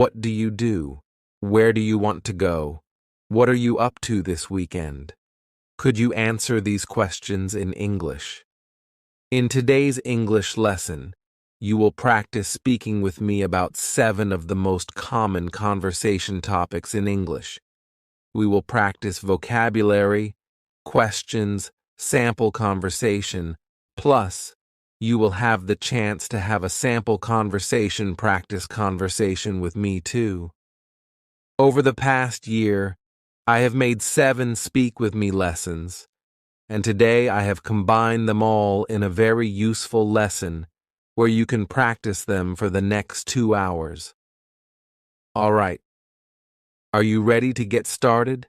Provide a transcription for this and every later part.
What do you do? Where do you want to go? What are you up to this weekend? Could you answer these questions in English? In today's English lesson, you will practice speaking with me about 7 of the most common conversation topics in English. We will practice vocabulary, questions, sample conversation, plus you will have the chance to have a sample conversation practice conversation with me too. Over the past year, I have made 7 Speak With Me lessons, and today I have combined them all in a very useful lesson where you can practice them for the next 2 hours. All right, are you ready to get started?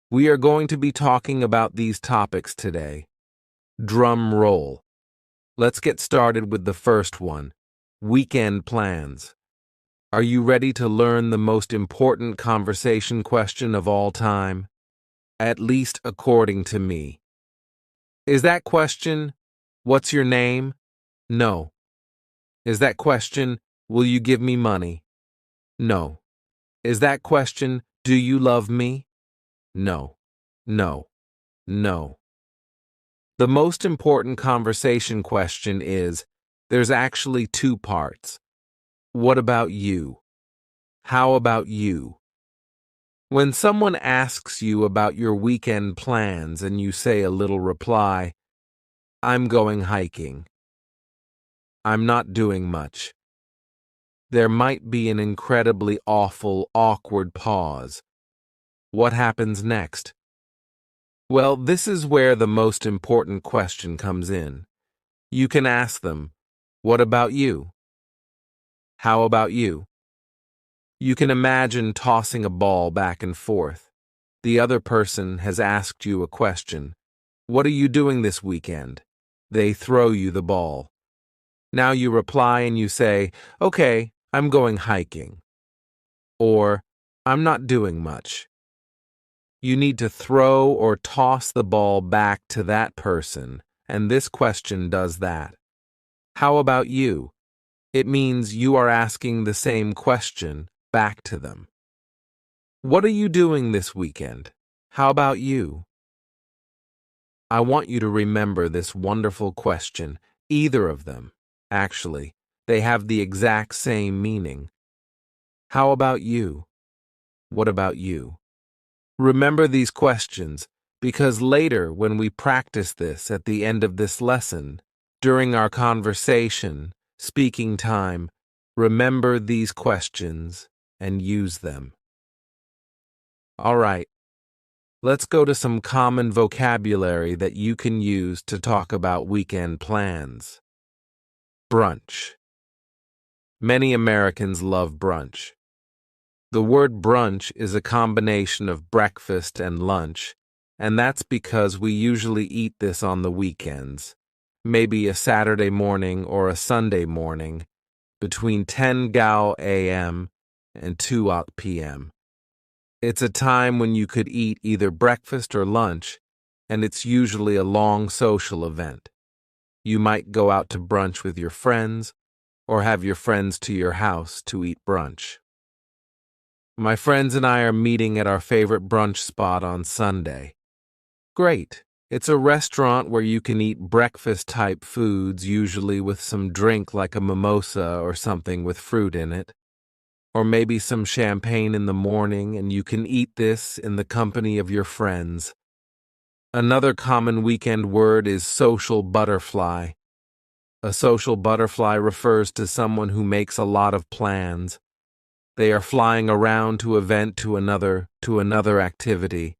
We are going to be talking about these topics today. Drum roll. Let's get started with the first one, weekend plans. Are you ready to learn the most important conversation question of all time? At least according to me. Is that question, what's your name? No. Is that question, will you give me money? No. Is that question, do you love me? No. No. No. The most important conversation question is, there's actually 2 parts. What about you? How about you? When someone asks you about your weekend plans and you say a little reply, I'm going hiking. I'm not doing much. There might be an incredibly awful, awkward pause. What happens next? Well, this is where the most important question comes in. You can ask them, what about you? How about you? You can imagine tossing a ball back and forth. The other person has asked you a question. What are you doing this weekend? They throw you the ball. Now you reply and you say, okay, I'm going hiking. Or, I'm not doing much. You need to throw or toss the ball back to that person, and this question does that. How about you? It means you are asking the same question back to them. What are you doing this weekend? How about you? I want you to remember this wonderful question, either of them. Actually, they have the exact same meaning. How about you? What about you? Remember these questions, because later when we practice this at the end of this lesson, during our conversation, speaking time, remember these questions and use them. All right, let's go to some common vocabulary that you can use to talk about weekend plans. Brunch. Many Americans love brunch. The word brunch is a combination of breakfast and lunch, and that's because we usually eat this on the weekends, maybe a Saturday morning or a Sunday morning, between 10 gal a.m. and 2 p.m. It's a time when you could eat either breakfast or lunch, and it's usually a long social event. You might go out to brunch with your friends, or have your friends to your house to eat brunch. My friends and I are meeting at our favorite brunch spot on Sunday. Great. It's a restaurant where you can eat breakfast-type foods, usually with some drink like a mimosa or something with fruit in it. Or maybe some champagne in the morning, and you can eat this in the company of your friends. Another common weekend word is social butterfly. A social butterfly refers to someone who makes a lot of plans. They are flying around to event to another activity.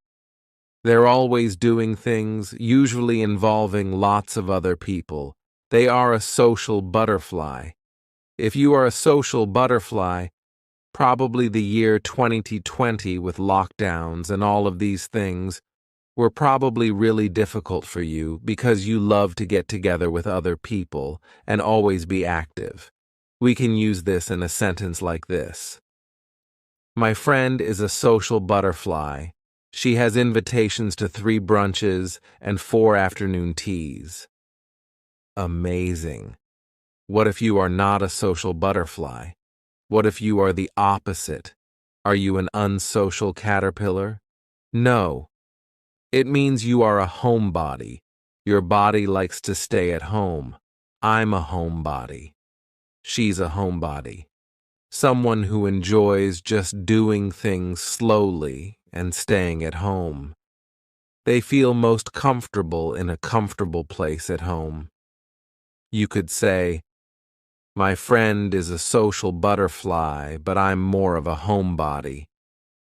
They're always doing things, usually involving lots of other people. They are a social butterfly. If you are a social butterfly, probably the year 2020 with lockdowns and all of these things were probably really difficult for you because you love to get together with other people and always be active. We can use this in a sentence like this. My friend is a social butterfly. She has invitations to 3 brunches and 4 afternoon teas. Amazing. What if you are not a social butterfly? What if you are the opposite? Are you an unsocial caterpillar? No. It means you are a homebody. Your body likes to stay at home. I'm a homebody. She's a homebody. Someone who enjoys just doing things slowly and staying at home. They feel most comfortable in a comfortable place at home. You could say, my friend is a social butterfly, but I'm more of a homebody.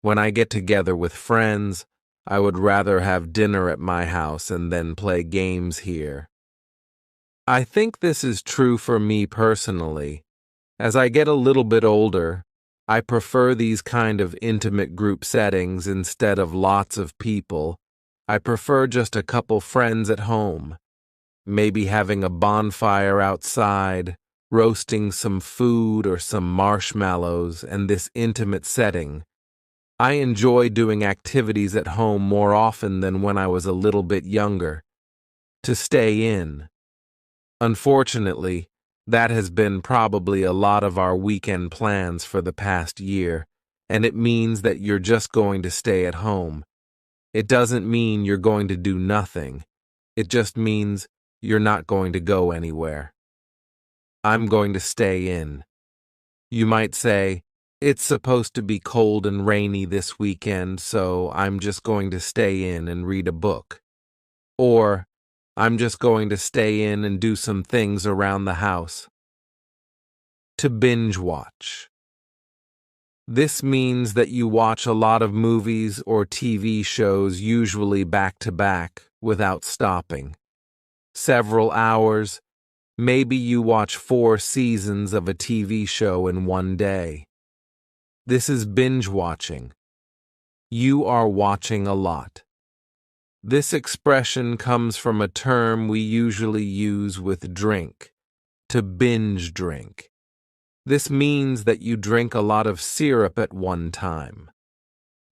When I get together with friends, I would rather have dinner at my house and then play games here. I think this is true for me personally. As I get a little bit older, I prefer these kind of intimate group settings instead of lots of people. I prefer just a couple friends at home, maybe having a bonfire outside, roasting some food or some marshmallows, and this intimate setting. I enjoy doing activities at home more often than when I was a little bit younger. To stay in. Unfortunately, that has been probably a lot of our weekend plans for the past year, and it means that you're just going to stay at home. It doesn't mean you're going to do nothing. It just means you're not going to go anywhere. I'm going to stay in. You might say, it's supposed to be cold and rainy this weekend, so I'm just going to stay in and read a book. Or, I'm just going to stay in and do some things around the house. To binge watch. This means that you watch a lot of movies or TV shows, usually back to back, without stopping. Several hours, maybe you watch 4 seasons of a TV show in one day. This is binge watching. You are watching a lot. This expression comes from a term we usually use with drink, to binge drink. This means that you drink a lot of syrup at one time.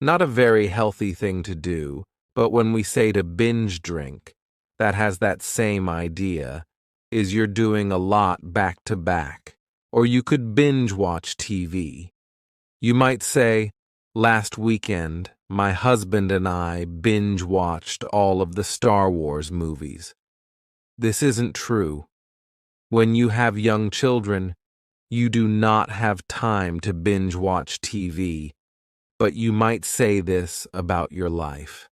Not a very healthy thing to do, but when we say to binge drink, that has that same idea, is you're doing a lot back to back. Or you could binge watch TV. You might say, last weekend, my husband and I binge watched all of the Star Wars movies. This isn't true. When you have young children, you do not have time to binge watch TV, but you might say this about your life.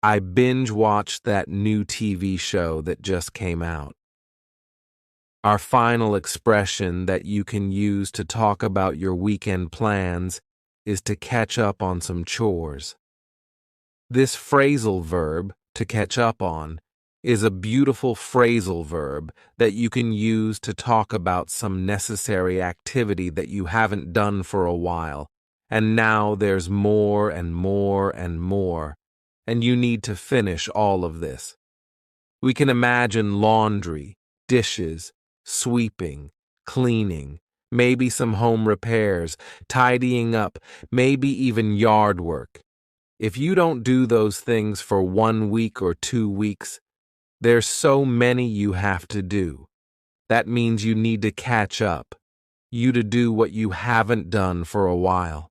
I binge watched that new TV show that just came out. Our final expression that you can use to talk about your weekend plans is to catch up on some chores. This phrasal verb, to catch up on, is a beautiful phrasal verb that you can use to talk about some necessary activity that you haven't done for a while, and now there's more and more and more, and you need to finish all of this. We can imagine laundry, dishes, sweeping, cleaning, maybe some home repairs, tidying up, maybe even yard work. If you don't do those things for 1 week or 2 weeks, there's so many you have to do. That means you need to catch up, you to do what you haven't done for a while.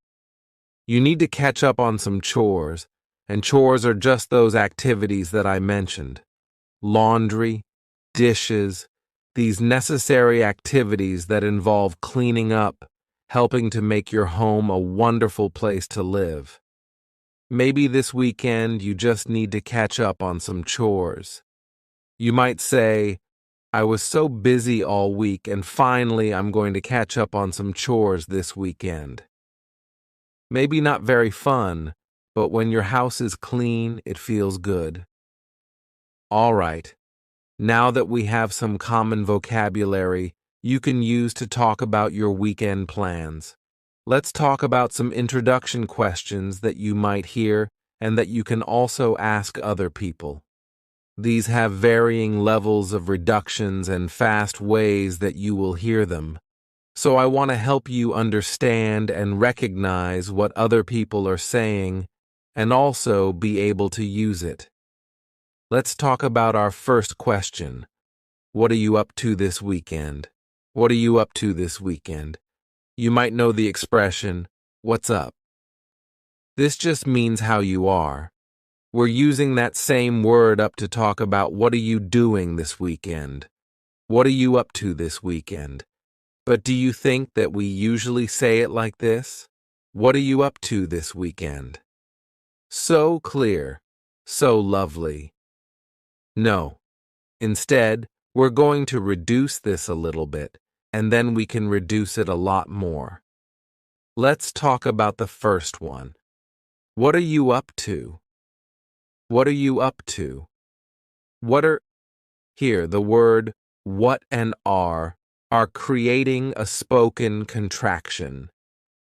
You need to catch up on some chores, and chores are just those activities that I mentioned. Laundry, dishes, these necessary activities that involve cleaning up, helping to make your home a wonderful place to live. Maybe this weekend you just need to catch up on some chores. You might say, I was so busy all week and finally I'm going to catch up on some chores this weekend. Maybe not very fun, but when your house is clean, it feels good. All right. Now that we have some common vocabulary you can use to talk about your weekend plans, let's talk about some introduction questions that you might hear and that you can also ask other people. These have varying levels of reductions and fast ways that you will hear them. So I want to help you understand and recognize what other people are saying and also be able to use it. Let's talk about our first question. What are you up to this weekend? What are you up to this weekend? You might know the expression, "What's up?" This just means how you are. We're using that same word up to talk about what are you doing this weekend? What are you up to this weekend? But do you think that we usually say it like this? What are you up to this weekend? So clear, so lovely. No. Instead, we're going to reduce this a little bit, and then we can reduce it a lot more. Let's talk about the first one. What are you up to? What are you up to? Here, the word what and are creating a spoken contraction.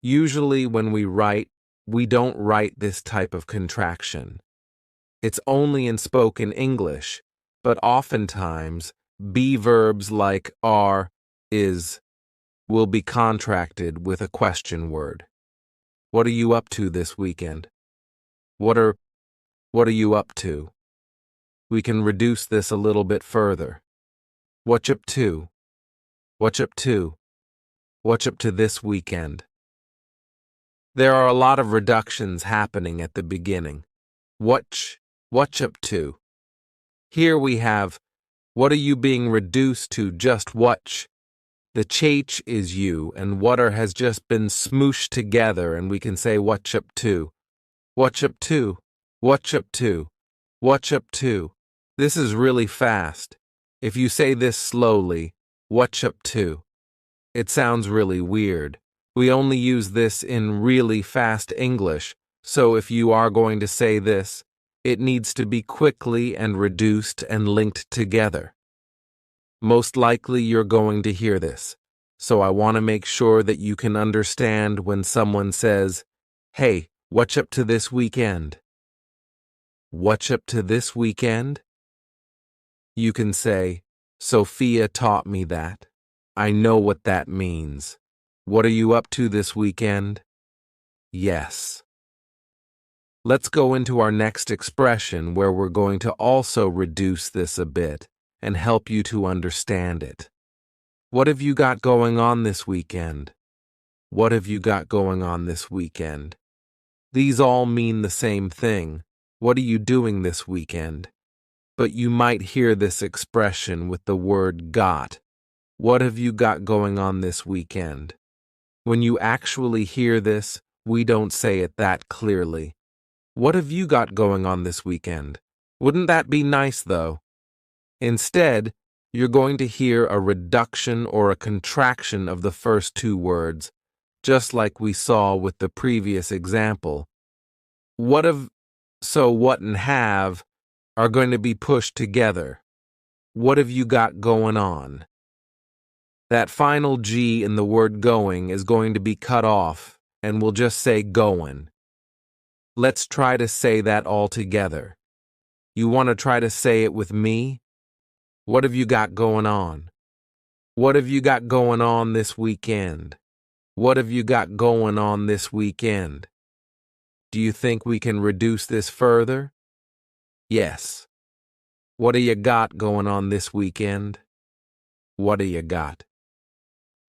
Usually when we write, we don't write this type of contraction. It's only in spoken English, but oftentimes, be verbs like are, is, will be contracted with a question word. What are you up to this weekend? What are you up to? We can reduce this a little bit further. What you up to? What you up to? What you up to this weekend? There are a lot of reductions happening at the beginning. What you up to? Here we have, what are you being reduced to just what? The ch is you, and water has just been smooshed together, and we can say what you up to? What you up to? What you up to? What you up to? This is really fast. If you say this slowly, what you up to? It sounds really weird. We only use this in really fast English, so if you are going to say this, it needs to be quickly and reduced and linked together. Most likely you're going to hear this, so I want to make sure that you can understand when someone says, "Hey, what you up to this weekend?" What you up to this weekend? You can say, "Sophia taught me that. I know what that means. What are you up to this weekend?" Yes. Let's go into our next expression where we're going to also reduce this a bit and help you to understand it. What have you got going on this weekend? What have you got going on this weekend? These all mean the same thing. What are you doing this weekend? But you might hear this expression with the word got. What have you got going on this weekend? When you actually hear this, we don't say it that clearly. What have you got going on this weekend? Wouldn't that be nice, though? Instead, you're going to hear a reduction or a contraction of the first two words, just like we saw with the previous example. What and have are going to be pushed together. What have you got going on? That final G in the word going is going to be cut off, and we'll just say goin'. Let's try to say that all together. You want to try to say it with me? What have you got going on? What have you got going on this weekend? What have you got going on this weekend? Do you think we can reduce this further? Yes. What do you got going on this weekend? What do you got?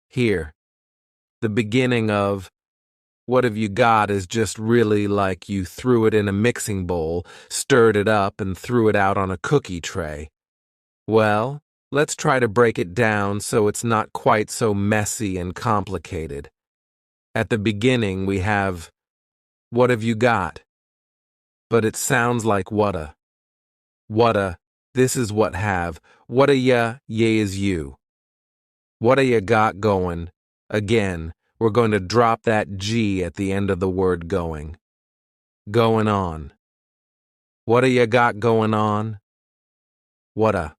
Here, the beginning of what have you got is just really like you threw it in a mixing bowl, stirred it up, and threw it out on a cookie tray. Well, let's try to break it down so it's not quite so messy and complicated. At the beginning, we have, what have you got? But it sounds like whata. Whata, this is what have. Whata ya is you. Whata ya got going? Again, we're going to drop that G at the end of the word going. Going on. Whata ya got going on? Whata.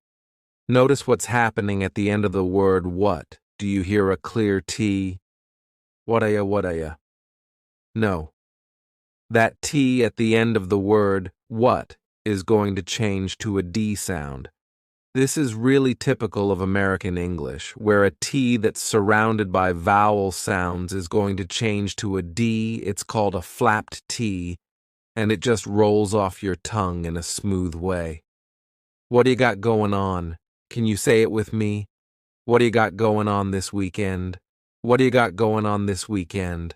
Notice what's happening at the end of the word what. Do you hear a clear T? Whata ya? No. That T at the end of the word what is going to change to a D sound. This is really typical of American English, where a T that's surrounded by vowel sounds is going to change to a D. It's called a flapped T, and it just rolls off your tongue in a smooth way. What do you got going on? Can you say it with me? What do you got going on this weekend? What do you got going on this weekend?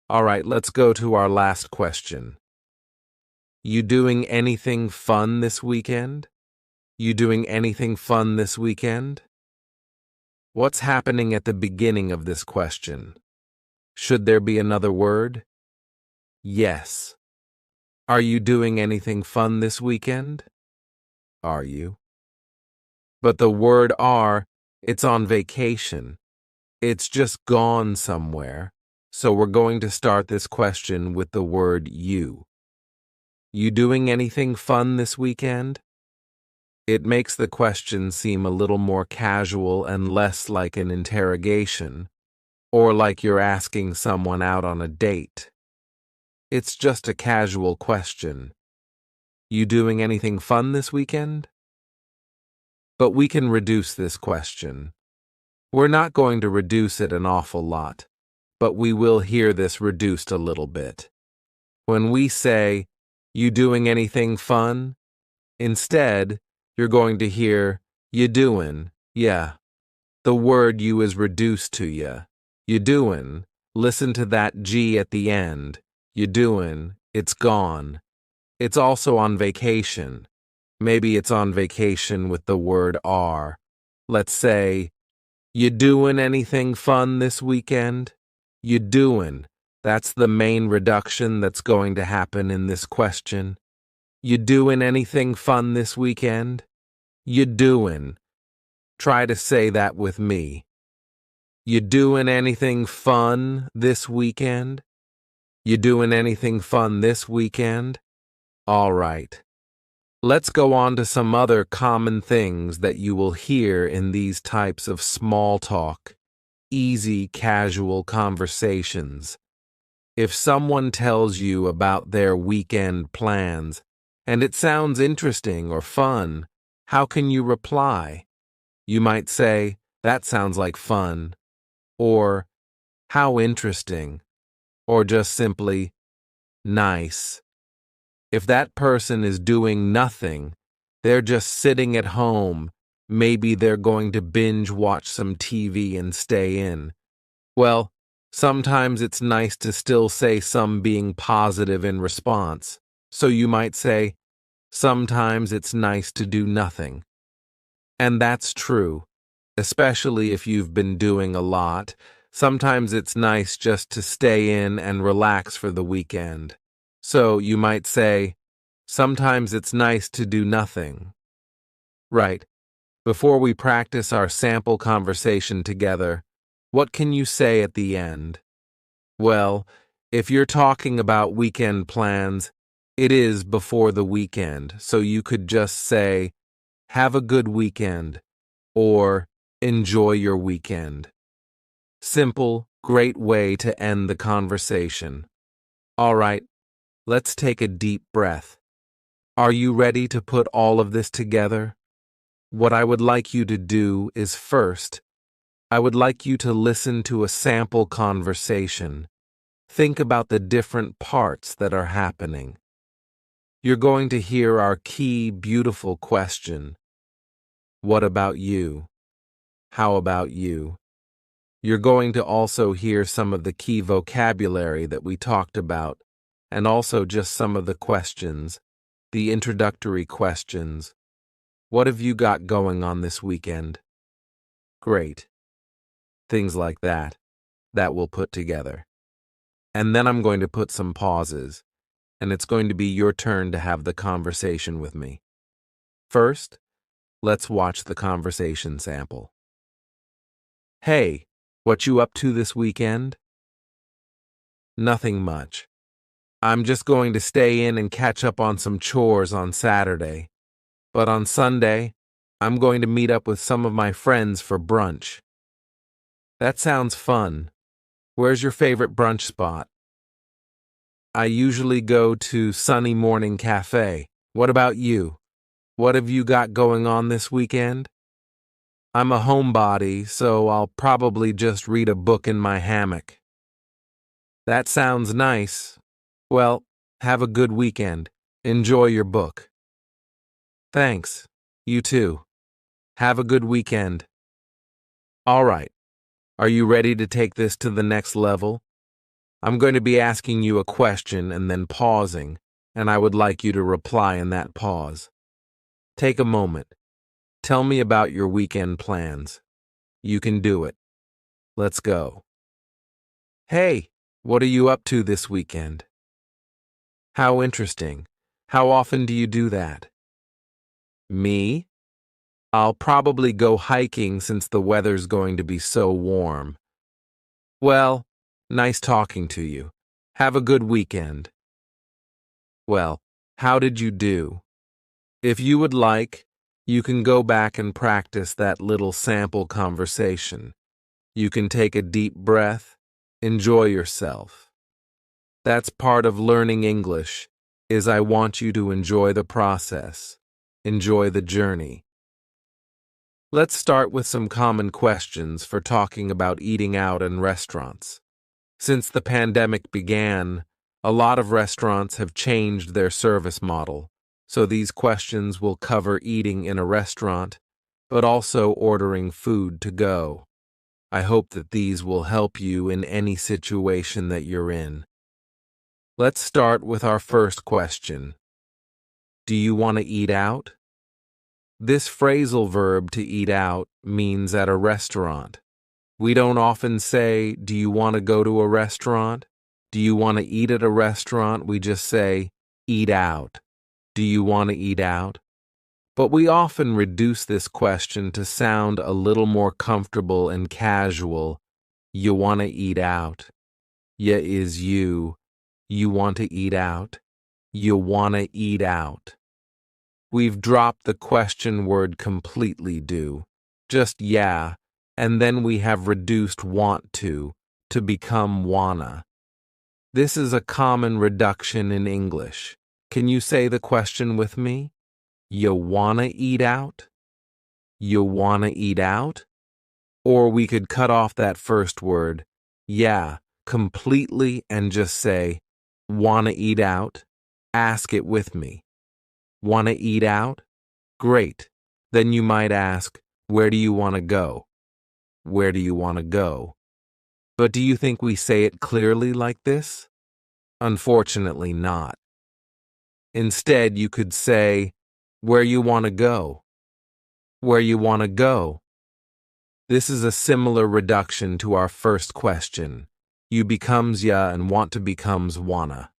All right, let's go to our last question. You doing anything fun this weekend? You doing anything fun this weekend? What's happening at the beginning of this question? Should there be another word? Yes. Are you doing anything fun this weekend? Are you? But the word are, it's on vacation. It's just gone somewhere. So we're going to start this question with the word you. You doing anything fun this weekend? It makes the question seem a little more casual and less like an interrogation, or like you're asking someone out on a date. It's just a casual question. You doing anything fun this weekend? But we can reduce this question. We're not going to reduce it an awful lot, but we will hear this reduced a little bit. When we say, you doing anything fun? Instead, you're going to hear, you doin', yeah. The word you is reduced to ya. You doin', listen to that G at the end. You doin', it's gone. It's also on vacation. Maybe it's on vacation with the word are. Let's say, you doin' anything fun this weekend? You doin'. That's the main reduction that's going to happen in this question. You doin' anything fun this weekend? You doin'. Try to say that with me. You doin' anything fun this weekend? You doing anything fun this weekend? All right. Let's go on to some other common things that you will hear in these types of small talk, easy, casual conversations. If someone tells you about their weekend plans, and it sounds interesting or fun, how can you reply? You might say, that sounds like fun, or how interesting, or just simply, nice. If that person is doing nothing, they're just sitting at home, maybe they're going to binge watch some TV and stay in. Well, sometimes it's nice to still say some being positive in response. So you might say, sometimes it's nice to do nothing. And that's true, especially if you've been doing a lot. Sometimes it's nice just to stay in and relax for the weekend. So you might say, sometimes it's nice to do nothing. Right. Before we practice our sample conversation together, what can you say at the end? Well, if you're talking about weekend plans, it is before the weekend, so you could just say, have a good weekend, or enjoy your weekend. Simple, great way to end the conversation. All right, let's take a deep breath. Are you ready to put all of this together? What I would like you to do is first, I would like you to listen to a sample conversation. Think about the different parts that are happening. You're going to hear our key, beautiful question. What about you? How about you? You're going to also hear some of the key vocabulary that we talked about, and also just some of the questions, the introductory questions. What have you got going on this weekend? Great. Things like that we'll put together. And then I'm going to put some pauses, and it's going to be your turn to have the conversation with me. First, let's watch the conversation sample. Hey, what you up to this weekend? Nothing much. I'm just going to stay in and catch up on some chores on Saturday. But on Sunday, I'm going to meet up with some of my friends for brunch. That sounds fun. Where's your favorite brunch spot? I usually go to Sunny Morning Cafe. What about you? What have you got going on this weekend? I'm a homebody, so I'll probably just read a book in my hammock. That sounds nice. Well, have a good weekend. Enjoy your book. Thanks. You too. Have a good weekend. All right. Are you ready to take this to the next level? I'm going to be asking you a question and then pausing, and I would like you to reply in that pause. Take a moment. Tell me about your weekend plans. You can do it. Let's go. Hey, what are you up to this weekend? How interesting. How often do you do that? Me? I'll probably go hiking since the weather's going to be so warm. Well, nice talking to you. Have a good weekend. Well, how did you do? If you would like, you can go back and practice that little sample conversation. You can take a deep breath, enjoy yourself. That's part of learning English, is I want you to enjoy the process, enjoy the journey. Let's start with some common questions for talking about eating out in restaurants. Since the pandemic began, a lot of restaurants have changed their service model, so these questions will cover eating in a restaurant, but also ordering food to go. I hope that these will help you in any situation that you're in. Let's start with our first question. Do you want to eat out? This phrasal verb to eat out means at a restaurant. We don't often say, do you want to go to a restaurant? Do you want to eat at a restaurant? We just say, eat out. Do you want to eat out? But we often reduce this question to sound a little more comfortable and casual. You want to eat out. Ya is you. You want to eat out. You want to eat out. We've dropped the question word completely, do. Just yeah, and then we have reduced want to become wanna. This is a common reduction in English. Can you say the question with me? You wanna eat out? You wanna eat out? Or we could cut off that first word, yeah, completely and just say, wanna eat out? Ask it with me. Wanna eat out? Great. Then you might ask, where do you want to go? Where do you want to go? But do you think we say it clearly like this? Unfortunately not. Instead, you could say, where you want to go? Where you want to go? This is a similar reduction to our first question. You becomes ya and want to becomes wanna.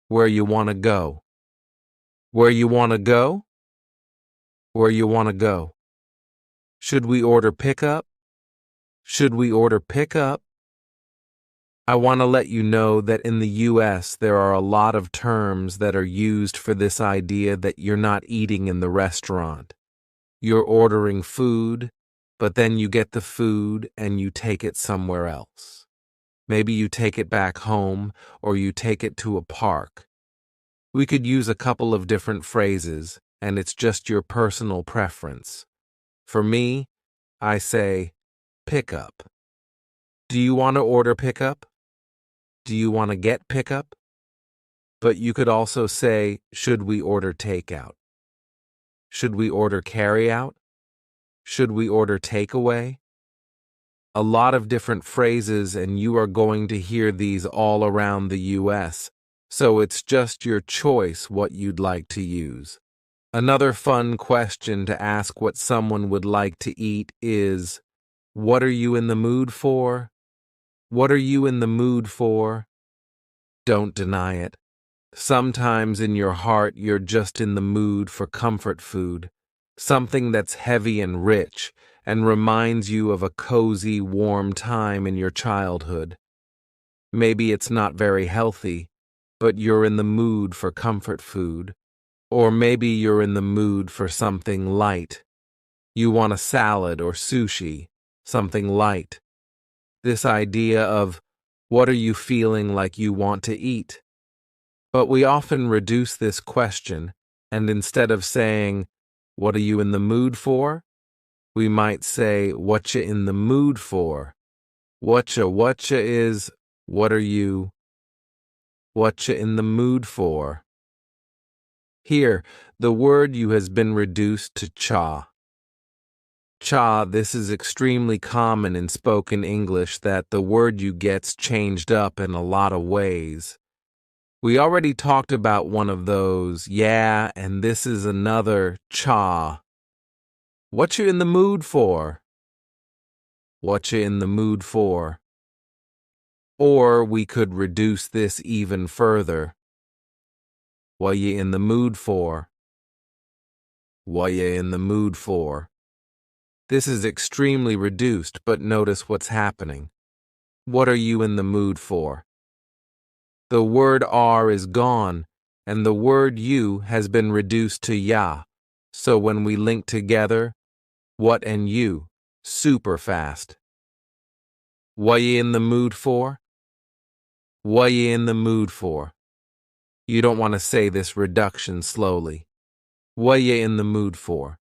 Where you want to go? Where you want to go? Where you want to go? Should we order pickup? Should we order pickup? I want to let you know that in the US there are a lot of terms that are used for this idea that you're not eating in the restaurant. You're ordering food, but then you get the food and you take it somewhere else. Maybe you take it back home or you take it to a park. We could use a couple of different phrases, and it's just your personal preference. For me, I say, pickup. Do you want to order pickup? Do you want to get pickup? But you could also say, should we order takeout? Should we order carryout? Should we order takeaway? A lot of different phrases, and you are going to hear these all around the US, so it's just your choice what you'd like to use. Another fun question to ask what someone would like to eat is, what are you in the mood for? What are you in the mood for? Don't deny it. Sometimes in your heart you're just in the mood for comfort food, something that's heavy and rich and reminds you of a cozy, warm time in your childhood. Maybe it's not very healthy, but you're in the mood for comfort food. Or maybe you're in the mood for something light. You want a salad or sushi, something light. This idea of, what are you feeling like you want to eat? But we often reduce this question, and instead of saying, what are you in the mood for? We might say, what you in the mood for? Whatcha is, what are you? Whatcha in the mood for? Here, the word you has been reduced to cha. Cha, this is extremely common in spoken English that the word you get's changed up in a lot of ways. We already talked about one of those, yeah, and this is another cha. What you in the mood for? What you in the mood for? Or we could reduce this even further. What you in the mood for? What you in the mood for? This is extremely reduced, but notice what's happening. What are you in the mood for? The word are is gone, and the word you has been reduced to ya. So when we link together, what and you, super fast. What you in the mood for? What you in the mood for? You don't want to say this reduction slowly. What you in the mood for?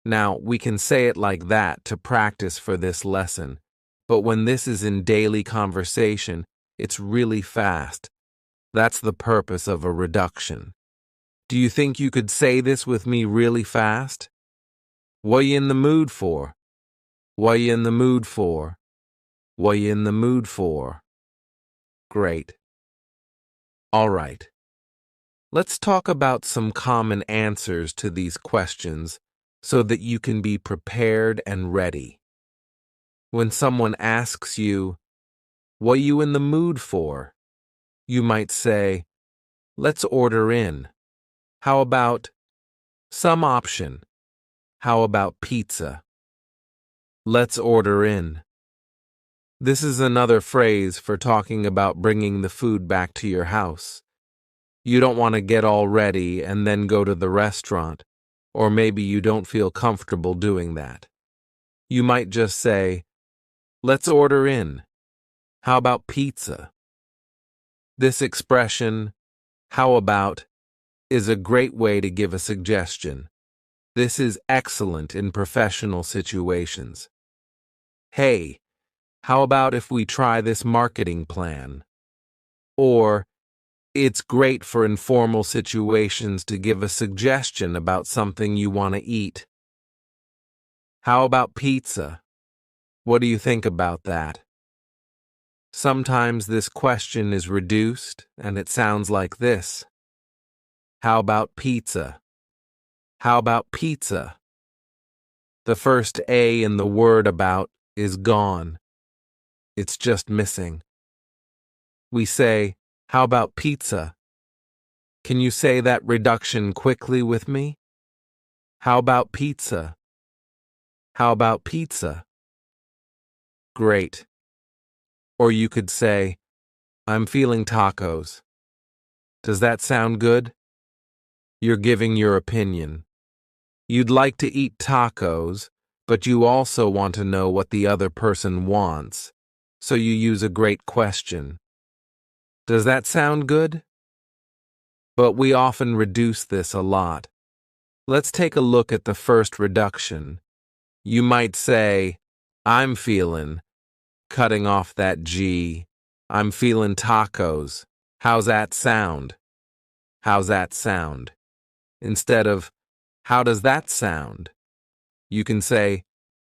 Now, we can say it like that to practice for this lesson, but when this is in daily conversation, it's really fast. That's the purpose of a reduction. Do you think you could say this with me really fast? What you in the mood for? What you in the mood for? What you in the mood for? Great. All right. Let's talk about some common answers to these questions so that you can be prepared and ready. When someone asks you, "What you in the mood for?" you might say, "Let's order in." How about some option? How about pizza? Let's order in. This is another phrase for talking about bringing the food back to your house. You don't want to get all ready and then go to the restaurant, or maybe you don't feel comfortable doing that. You might just say, "Let's order in. How about pizza?" This expression, "how about," is a great way to give a suggestion. This is excellent in professional situations. "Hey, how about if we try this marketing plan?" Or, it's great for informal situations to give a suggestion about something you want to eat. How about pizza? What do you think about that? Sometimes this question is reduced and it sounds like this. How about pizza? How about pizza? The first A in the word about is gone. It's just missing. We say, "How about pizza?" Can you say that reduction quickly with me? How about pizza? How about pizza? Great. Or you could say, "I'm feeling tacos." Does that sound good? You're giving your opinion. You'd like to eat tacos, but you also want to know what the other person wants, so you use a great question. Does that sound good? But we often reduce this a lot. Let's take a look at the first reduction. You might say, "I'm feeling," cutting off that G. "I'm feeling tacos. How's that sound?" How's that sound? Instead of, "How does that sound?" you can say,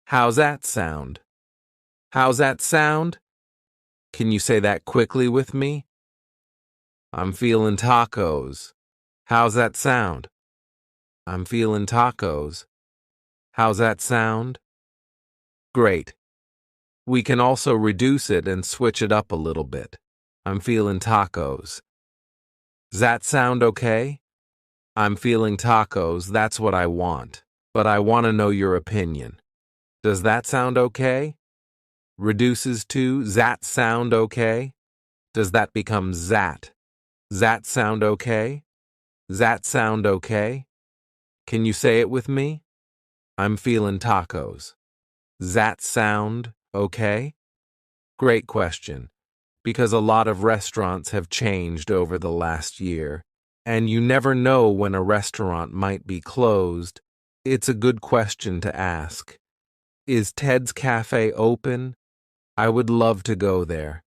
"How's that sound?" How's that sound? Can you say that quickly with me? I'm feeling tacos. How's that sound? I'm feeling tacos. How's that sound? Great. We can also reduce it and switch it up a little bit. I'm feeling tacos. Does that sound okay? I'm feeling tacos, that's what I want. But I want to know your opinion. Does that sound okay? Reduces to, "Zat sound okay?" Does that become zat? Zat sound okay? Zat sound okay? Can you say it with me? I'm feeling tacos. Zat sound okay? Great question, because a lot of restaurants have changed over the last year, and you never know when a restaurant might be closed. It's a good question to ask. Is Ted's Cafe open? I would love to go there.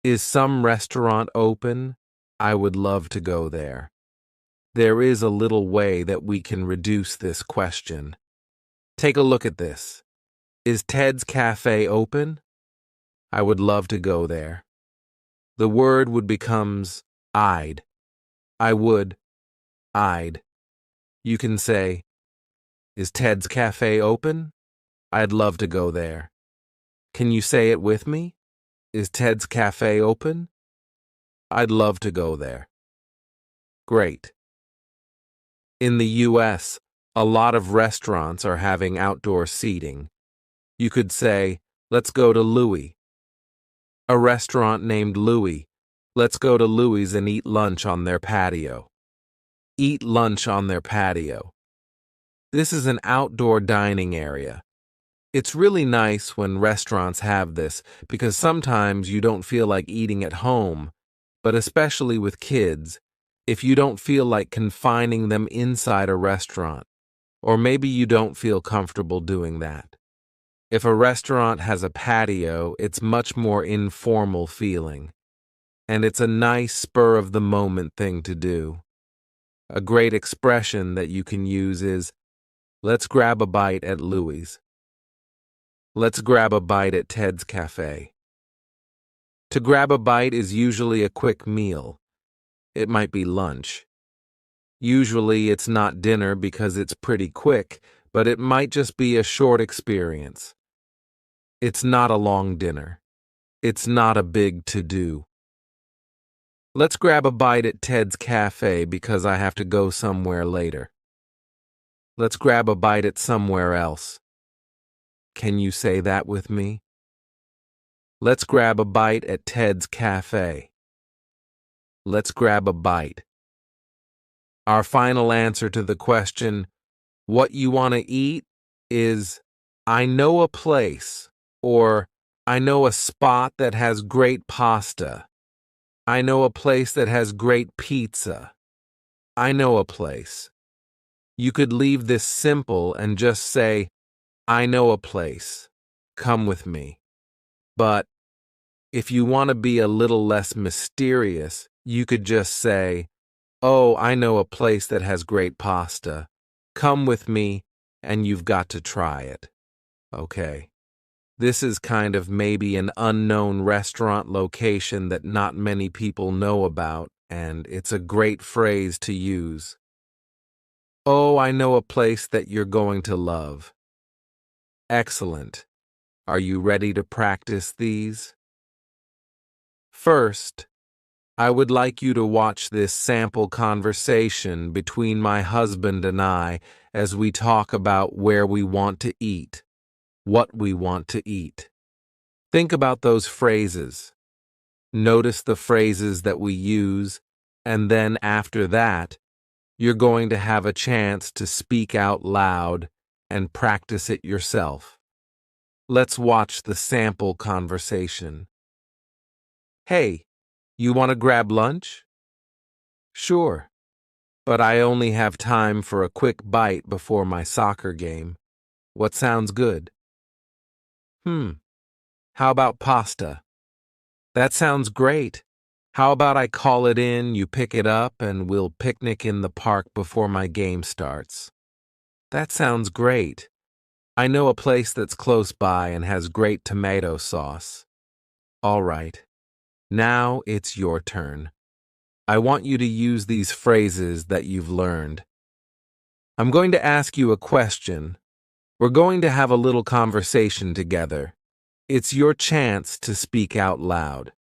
Is some restaurant open? I would love to go there. There is a little way that we can reduce this question. Take a look at this. Is Ted's Cafe open? I would love to go there. The word would becomes I'd. I would, I'd. You can say, is Ted's Cafe open? I'd love to go there. Can you say it with me? Is Ted's Cafe open? I'd love to go there. Great. In the U.S., a lot of restaurants are having outdoor seating. You could say, let's go to Louis. A restaurant named Louis. Let's go to Louis and eat lunch on their patio. Eat lunch on their patio. This is an outdoor dining area. It's really nice when restaurants have this because sometimes you don't feel like eating at home, but especially with kids, if you don't feel like confining them inside a restaurant, or maybe you don't feel comfortable doing that. If a restaurant has a patio, it's much more informal feeling, and it's a nice spur-of-the-moment thing to do. A great expression that you can use is, let's grab a bite at Louis. Let's grab a bite at Ted's Cafe. To grab a bite is usually a quick meal. It might be lunch. Usually it's not dinner because it's pretty quick, but it might just be a short experience. It's not a long dinner. It's not a big to-do. Let's grab a bite at Ted's Cafe because I have to go somewhere later. Let's grab a bite at somewhere else. Can you say that with me? Let's grab a bite at Ted's Cafe. Let's grab a bite. Our final answer to the question, what you want to eat, is, I know a place, or I know a spot that has great pasta. I know a place that has great pizza. I know a place. You could leave this simple and just say, I know a place. Come with me. But if you want to be a little less mysterious, you could just say, oh, I know a place that has great pasta. Come with me, and you've got to try it. Okay. This is kind of maybe an unknown restaurant location that not many people know about, and it's a great phrase to use. Oh, I know a place that you're going to love. Excellent. Are you ready to practice these? First, I would like you to watch this sample conversation between my husband and I as we talk about where we want to eat, what we want to eat. Think about those phrases. Notice the phrases that we use, and then after that, you're going to have a chance to speak out loud and practice it yourself. Let's watch the sample conversation. Hey, you want to grab lunch? Sure, but I only have time for a quick bite before my soccer game. What sounds good? How about pasta? That sounds great. How about I call it in, you pick it up, and we'll picnic in the park before my game starts? That sounds great. I know a place that's close by and has great tomato sauce. All right. Now it's your turn. I want you to use these phrases that you've learned. I'm going to ask you a question. We're going to have a little conversation together. It's your chance to speak out loud.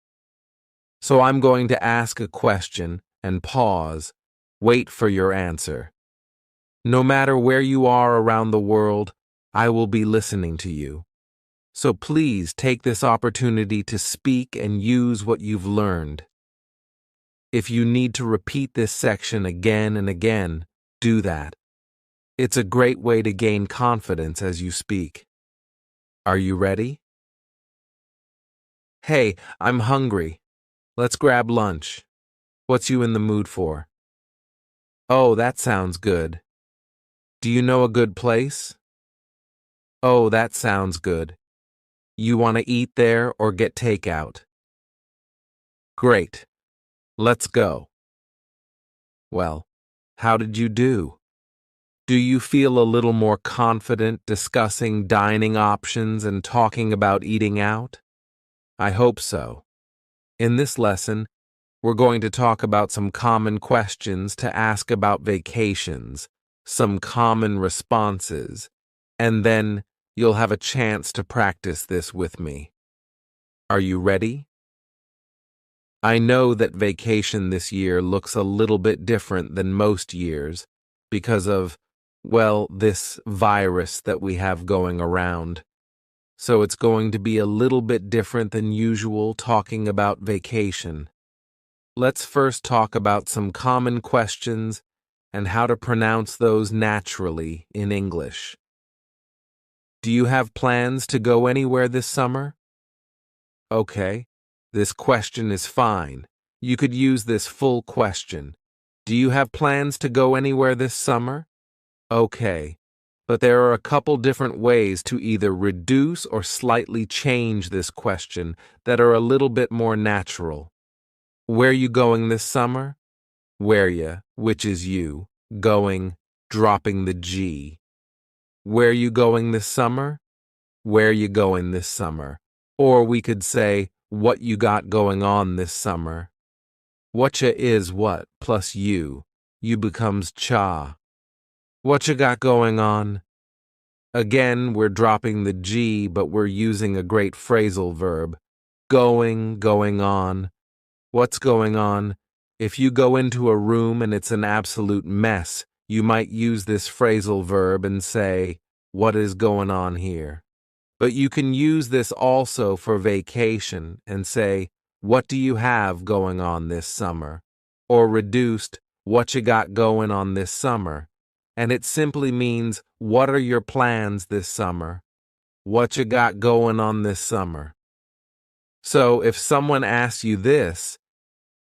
So I'm going to ask a question and pause. Wait for your answer. No matter where you are around the world, I will be listening to you. So please take this opportunity to speak and use what you've learned. If you need to repeat this section again and again, do that. It's a great way to gain confidence as you speak. Are you ready? Hey, I'm hungry. Let's grab lunch. What's you in the mood for? Oh, that sounds good. Do you know a good place? Oh, that sounds good. You want to eat there or get takeout? Great. Let's go. Well, how did you do? Do you feel a little more confident discussing dining options and talking about eating out? I hope so. In this lesson, we're going to talk about some common questions to ask about vacations, some common responses, and then you'll have a chance to practice this with me. Are you ready? I know that vacation this year looks a little bit different than most years because of, well, this virus that we have going around. So it's going to be a little bit different than usual talking about vacation. Let's first talk about some common questions and how to pronounce those naturally in English. Do you have plans to go anywhere this summer? Okay, this question is fine. You could use this full question. Do you have plans to go anywhere this summer? Okay, but there are a couple different ways to either reduce or slightly change this question that are a little bit more natural. Where you going this summer? Where ya, which is you, going, dropping the G. Where you going this summer? Where you going this summer? Or we could say, what you got going on this summer. Whatcha is what plus you becomes cha. Whatcha got going on? Again, we're dropping the G, but we're using a great phrasal verb. Going on. What's going on? If you go into a room and it's an absolute mess, you might use this phrasal verb and say, what is going on here? But you can use this also for vacation and say, what do you have going on this summer? Or reduced, what you got going on this summer? And it simply means, what are your plans this summer? What you got going on this summer? So if someone asks you this,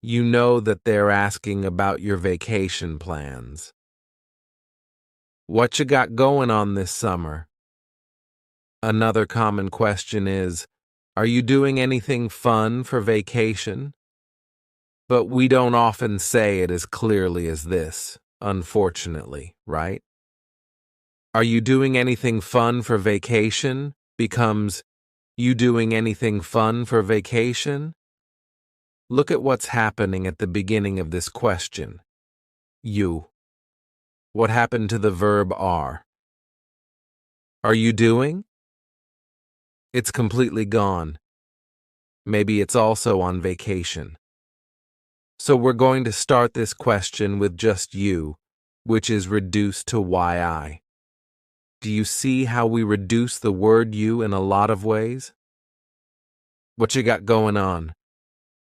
you know that they're asking about your vacation plans. What you got going on this summer? Another common question is, are you doing anything fun for vacation? But we don't often say it as clearly as this, unfortunately, right? Are you doing anything fun for vacation becomes, you doing anything fun for vacation? Look at what's happening at the beginning of this question. You. What happened to the verb are? Are you doing? It's completely gone. Maybe it's also on vacation. So we're going to start this question with just you, which is reduced to yi. Do you see how we reduce the word you in a lot of ways? What you got going on?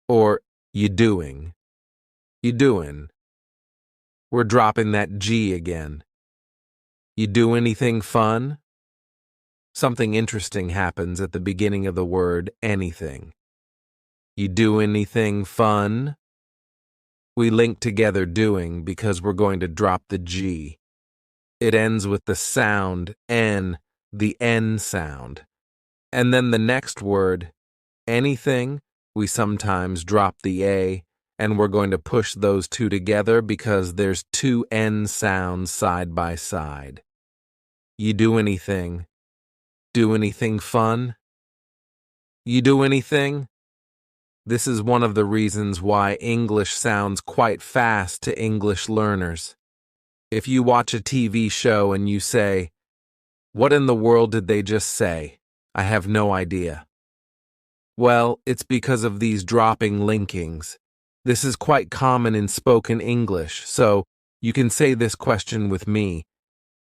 Or you doing? You doing? We're dropping that G again. You do anything fun? Something interesting happens at the beginning of the word anything. You do anything fun? We link together doing because we're going to drop the G. It ends with the sound N, the N sound. And then the next word, anything, we sometimes drop the A, and we're going to push those two together because there's two N sounds side by side. You do anything? Do anything fun? You do anything? This is one of the reasons why English sounds quite fast to English learners. If you watch a TV show and you say, what in the world did they just say? I have no idea. Well, it's because of these dropping linkings. This is quite common in spoken English, so you can say this question with me.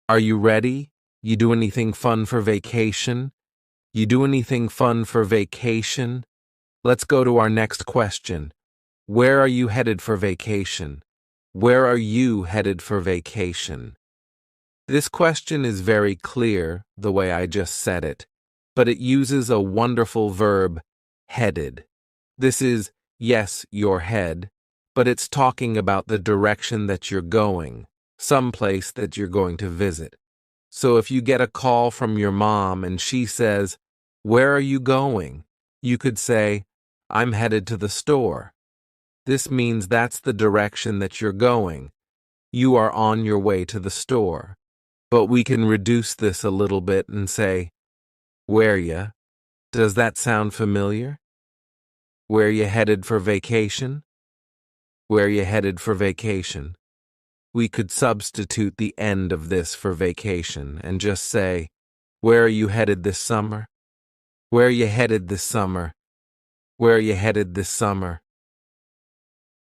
Are you ready? You do anything fun for vacation? You do anything fun for vacation? Let's go to our next question. Where are you headed for vacation? Where are you headed for vacation? This question is very clear, the way I just said it, but it uses a wonderful verb, headed. This is, yes, your head, but it's talking about the direction that you're going, someplace that you're going to visit. So if you get a call from your mom and she says, where are you going? You could say, I'm headed to the store. This means that's the direction that you're going. You are on your way to the store. But we can reduce this a little bit and say, where ya? Does that sound familiar? Where you headed for vacation? Where you headed for vacation? We could substitute the end of this for vacation and just say, where are you headed this summer? Where are you headed this summer? Where are you headed this summer?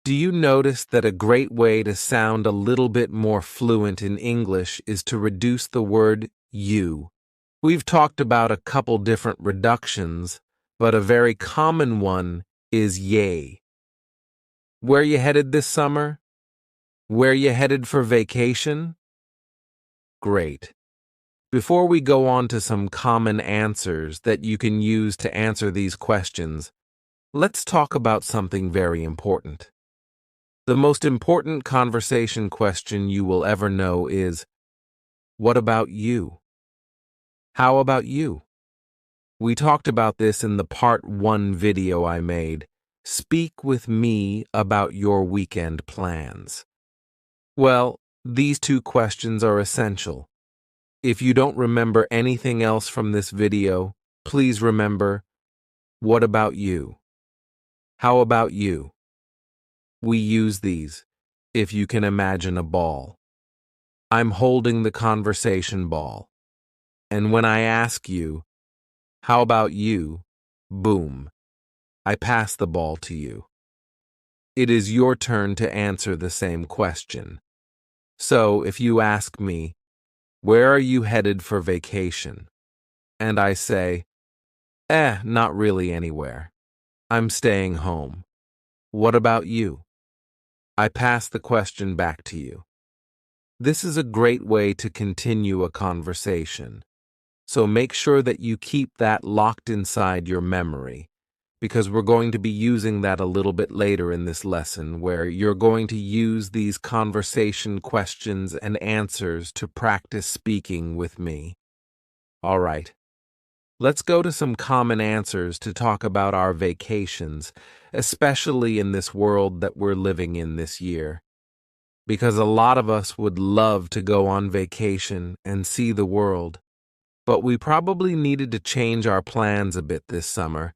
Do you notice that a great way to sound a little bit more fluent in English is to reduce the word you? We've talked about a couple different reductions, but a very common one is yay. Where you headed this summer? Where you headed for vacation? Great. Before we go on to some common answers that you can use to answer these questions, let's talk about something very important. The most important conversation question you will ever know is, what about you? How about you? We talked about this in the part 1 video I made. Speak with me about your weekend plans. Well, these 2 questions are essential. If you don't remember anything else from this video, please remember, what about you? How about you? We use these, if you can imagine a ball. I'm holding the conversation ball. And when I ask you, how about you? Boom. I pass the ball to you. It is your turn to answer the same question. So if you ask me, where are you headed for vacation? And I say, not really anywhere. I'm staying home. What about you? I pass the question back to you. This is a great way to continue a conversation. So make sure that you keep that locked inside your memory, because we're going to be using that a little bit later in this lesson, where you're going to use these conversation questions and answers to practice speaking with me. All right. Let's go to some common answers to talk about our vacations, especially in this world that we're living in this year. Because a lot of us would love to go on vacation and see the world, but we probably needed to change our plans a bit this summer.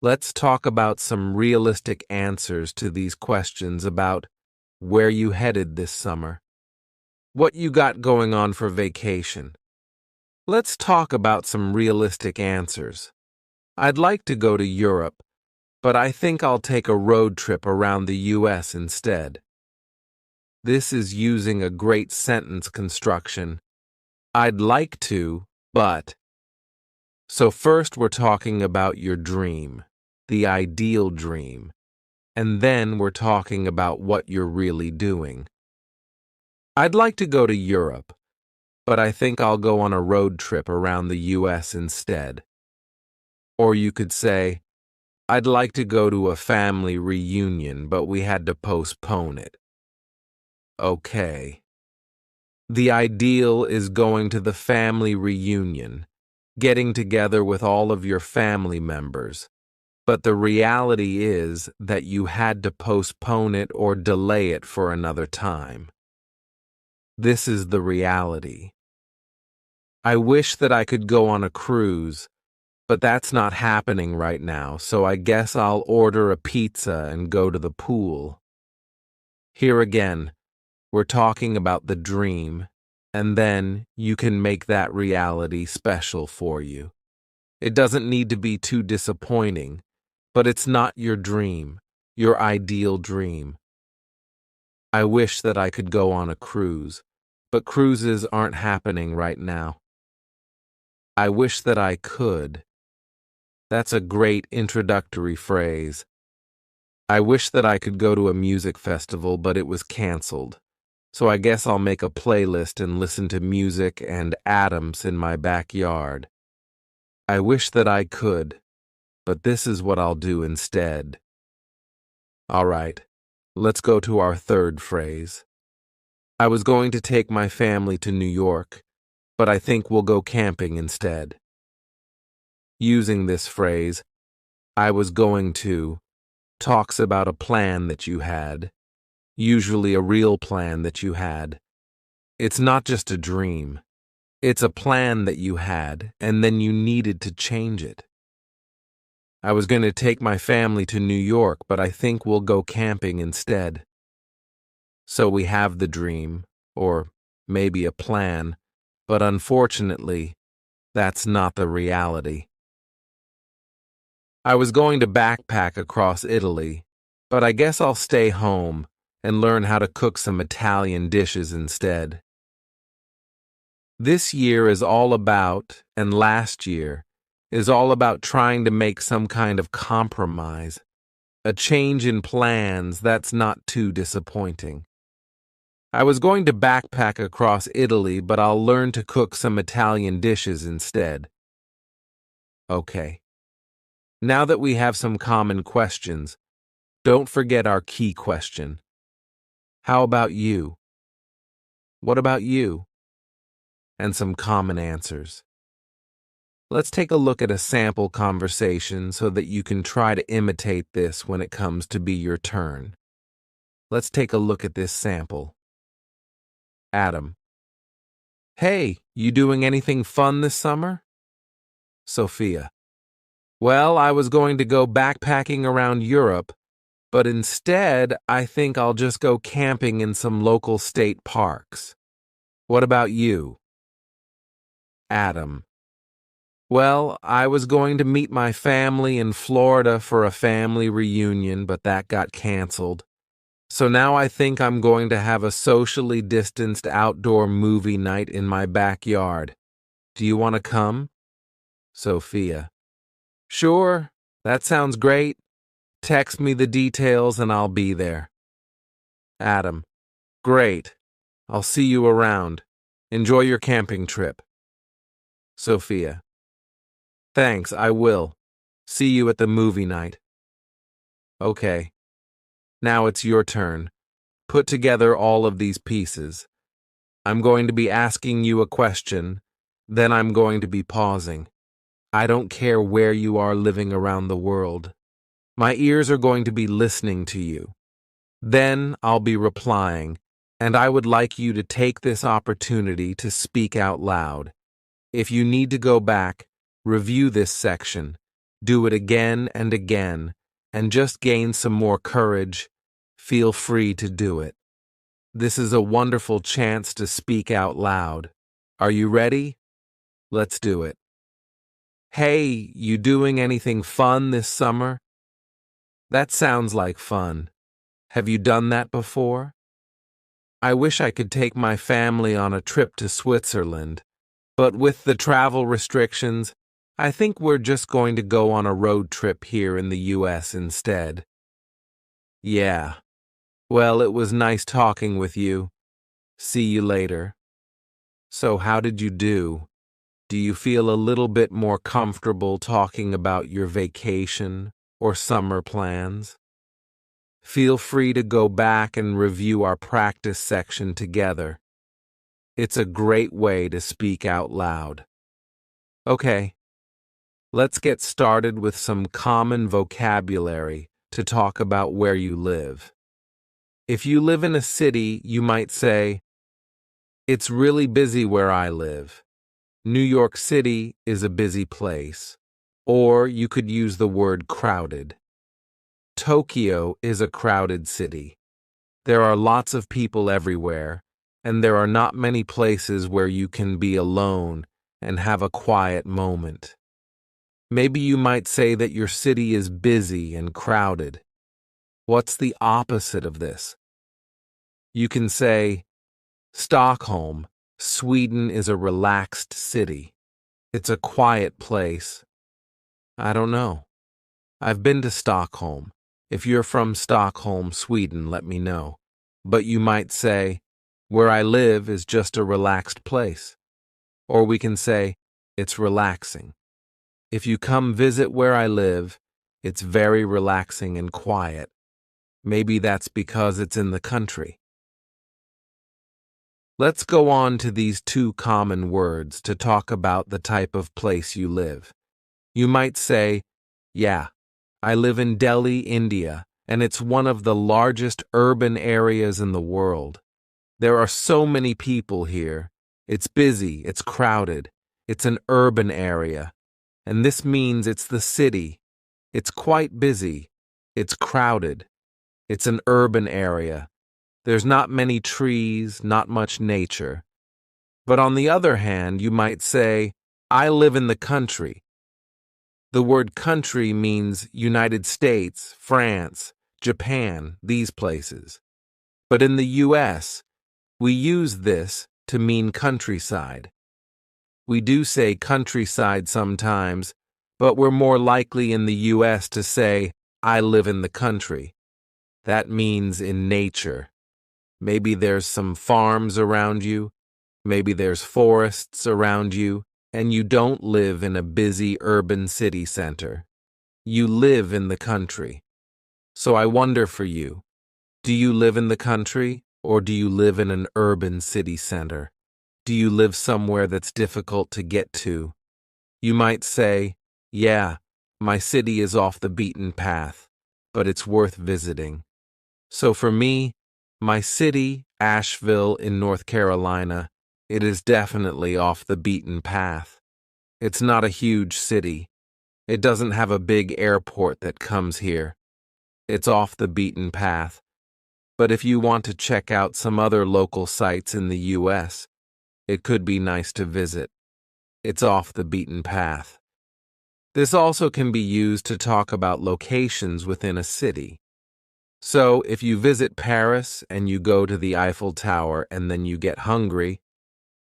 Let's talk about some realistic answers to these questions about where you headed this summer, what you got going on for vacation. Let's talk about some realistic answers. I'd like to go to Europe, but I think I'll take a road trip around the US instead. This is using a great sentence construction. I'd like to, but. So first we're talking about your dream, the ideal dream, and then we're talking about what you're really doing. I'd like to go to Europe, but I think I'll go on a road trip around the US instead. Or you could say, I'd like to go to a family reunion, but we had to postpone it. Okay. The ideal is going to the family reunion, getting together with all of your family members. But the reality is that you had to postpone it or delay it for another time. This is the reality. I wish that I could go on a cruise, but that's not happening right now, so I guess I'll order a pizza and go to the pool. Here again, we're talking about the dream, and then you can make that reality special for you. It doesn't need to be too disappointing, but it's not your dream, your ideal dream. I wish that I could go on a cruise, but cruises aren't happening right now. I wish that I could. That's a great introductory phrase. I wish that I could go to a music festival, but it was canceled. So I guess I'll make a playlist and listen to music and atoms in my backyard. I wish that I could, but this is what I'll do instead. All right, let's go to our third phrase. I was going to take my family to New York, but I think we'll go camping instead. Using this phrase, I was going to, talks about a plan that you had, usually a real plan that you had. It's not just a dream. It's a plan that you had, and then you needed to change it. I was going to take my family to New York, but I think we'll go camping instead. So we have the dream, or maybe a plan, but unfortunately, that's not the reality. I was going to backpack across Italy, but I guess I'll stay home and learn how to cook some Italian dishes instead. This year is all about, and last year, is all about trying to make some kind of compromise, a change in plans that's not too disappointing. I was going to backpack across Italy, but I'll learn to cook some Italian dishes instead. Okay. Now that we have some common questions, don't forget our key question. How about you? What about you? And some common answers. Let's take a look at a sample conversation so that you can try to imitate this when it comes to be your turn. Let's take a look at this sample. Adam. Hey, you doing anything fun this summer? Sophia. Well, I was going to go backpacking around Europe, but instead I think I'll just go camping in some local state parks. What about you? Adam. Well, I was going to meet my family in Florida for a family reunion, but that got canceled. So now I think I'm going to have a socially distanced outdoor movie night in my backyard. Do you want to come? Sophia. Sure, that sounds great. Text me the details and I'll be there. Adam. Great. I'll see you around. Enjoy your camping trip. Sophia. Thanks, I will. See you at the movie night. Okay. Now it's your turn. Put together all of these pieces. I'm going to be asking you a question, then I'm going to be pausing. I don't care where you are living around the world. My ears are going to be listening to you. Then I'll be replying, and I would like you to take this opportunity to speak out loud. If you need to go back, review this section, do it again and again, and just gain some more courage. Feel free to do it. This is a wonderful chance to speak out loud. Are you ready? Let's do it. Hey, you doing anything fun this summer? That sounds like fun. Have you done that before? I wish I could take my family on a trip to Switzerland, but with the travel restrictions, I think we're just going to go on a road trip here in the U.S. instead. Yeah. Well, it was nice talking with you. See you later. So how did you do? Do you feel a little bit more comfortable talking about your vacation or summer plans? Feel free to go back and review our practice section together. It's a great way to speak out loud. Okay, let's get started with some common vocabulary to talk about where you live. If you live in a city, you might say, "It's really busy where I live." New York City is a busy place. Or you could use the word crowded. Tokyo is a crowded city. There are lots of people everywhere, and there are not many places where you can be alone and have a quiet moment. Maybe you might say that your city is busy and crowded. What's the opposite of this? You can say, Stockholm, Sweden is a relaxed city. It's a quiet place. I don't know. I've been to Stockholm. If you're from Stockholm, Sweden, let me know. But you might say, where I live is just a relaxed place. Or we can say, it's relaxing. If you come visit where I live, it's very relaxing and quiet. Maybe that's because it's in the country. Let's go on to these two common words to talk about the type of place you live. You might say, yeah, I live in Delhi, India, and it's one of the largest urban areas in the world. There are so many people here, It's busy, it's crowded, it's an urban area. And this means it's the city. It's quite busy, it's crowded, it's an urban area. There's not many trees, not much nature. But on the other hand, you might say, I live in the country. The word country means United States, France, Japan, these places. But in the US, we use this to mean countryside. We do say countryside sometimes, but we're more likely in the US to say, I live in the country. That means in nature. Maybe there's some farms around you, maybe there's forests around you, and you don't live in a busy urban city center. You live in the country. So I wonder for you, do you live in the country or do you live in an urban city center? Do you live somewhere that's difficult to get to? You might say, yeah, my city is off the beaten path, but it's worth visiting. So for me, my city, Asheville in North Carolina, it is definitely off the beaten path. It's not a huge city. It doesn't have a big airport that comes here. It's off the beaten path. But if you want to check out some other local sites in the US, it could be nice to visit. It's off the beaten path. This also can be used to talk about locations within a city. So if you visit Paris and you go to the Eiffel Tower and then you get hungry,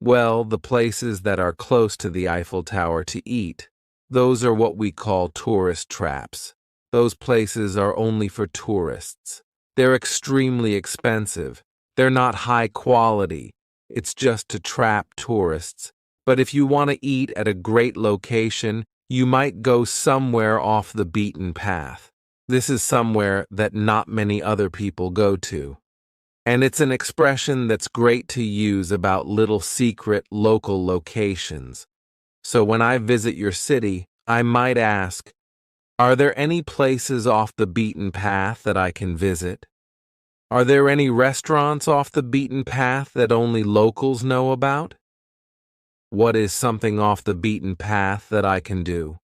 well, the places that are close to the Eiffel Tower to eat, those are what we call tourist traps. Those places are only for tourists. They're extremely expensive. They're not high quality. It's just to trap tourists. But if you want to eat at a great location, you might go somewhere off the beaten path. This is somewhere that not many other people go to. And it's an expression that's great to use about little secret local locations. So when I visit your city, I might ask, are there any places off the beaten path that I can visit? Are there any restaurants off the beaten path that only locals know about? What is something off the beaten path that I can do?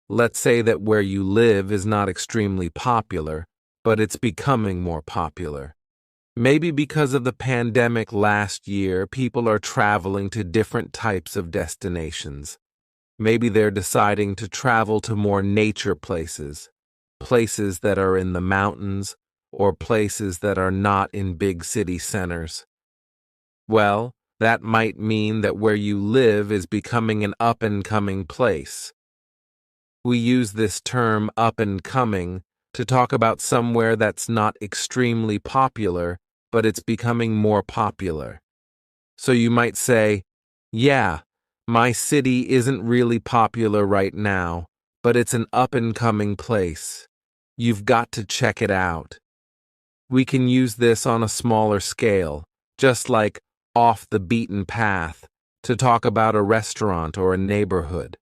Let's say that where you live is not extremely popular, but it's becoming more popular. Maybe because of the pandemic last year, people are traveling to different types of destinations. Maybe they're deciding to travel to more nature places, places that are in the mountains, or places that are not in big city centers. Well, that might mean that where you live is becoming an up-and-coming place. We use this term up-and-coming to talk about somewhere that's not extremely popular, but it's becoming more popular. So you might say, yeah, my city isn't really popular right now, but it's an up-and-coming place. You've got to check it out. We can use this on a smaller scale, just like off the beaten path, to talk about a restaurant or a neighborhood.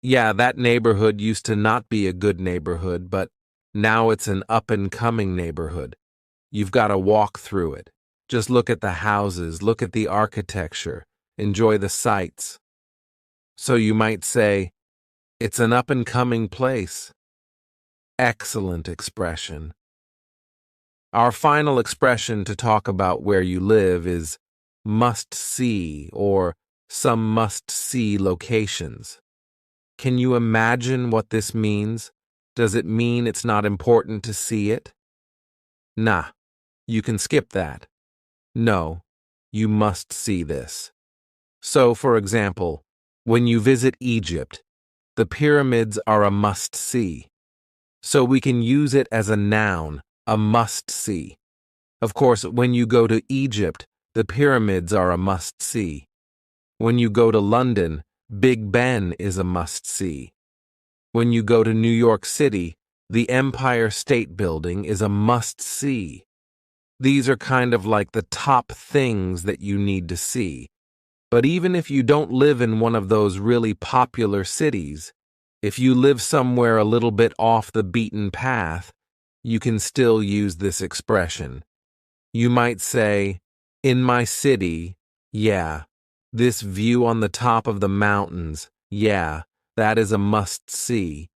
Yeah, that neighborhood used to not be a good neighborhood, but now it's an up-and-coming neighborhood. You've got to walk through it. Just look at the houses, look at the architecture, enjoy the sights. So you might say, it's an up-and-coming place. Excellent expression. Our final expression to talk about where you live is must-see or some must-see locations. Can you imagine what this means? Does it mean it's not important to see it? Nah, you can skip that. No, you must see this. So, for example, when you visit Egypt, the pyramids are a must-see. So we can use it as a noun, a must-see. Of course, when you go to Egypt, the pyramids are a must-see. When you go to London, Big Ben is a must-see. When you go to New York City, the Empire State Building is a must-see. These are kind of like the top things that you need to see. But even if you don't live in one of those really popular cities, if you live somewhere a little bit off the beaten path, you can still use this expression. You might say, in my city, Yeah, this view on the top of the mountains, yeah, that is a must-see.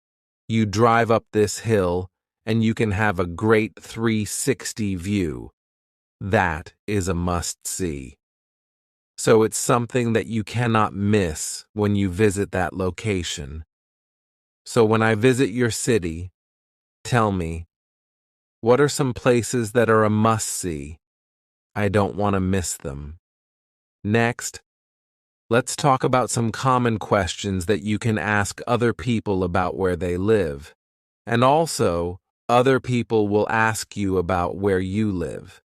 You drive up this hill, and you can have a great 360 view. That is a must-see. So it's something that you cannot miss when you visit that location. So when I visit your city, tell me, what are some places that are a must-see? I don't want to miss them. Next, let's talk about some common questions that you can ask other people about where they live. And also, other people will ask you about where you live.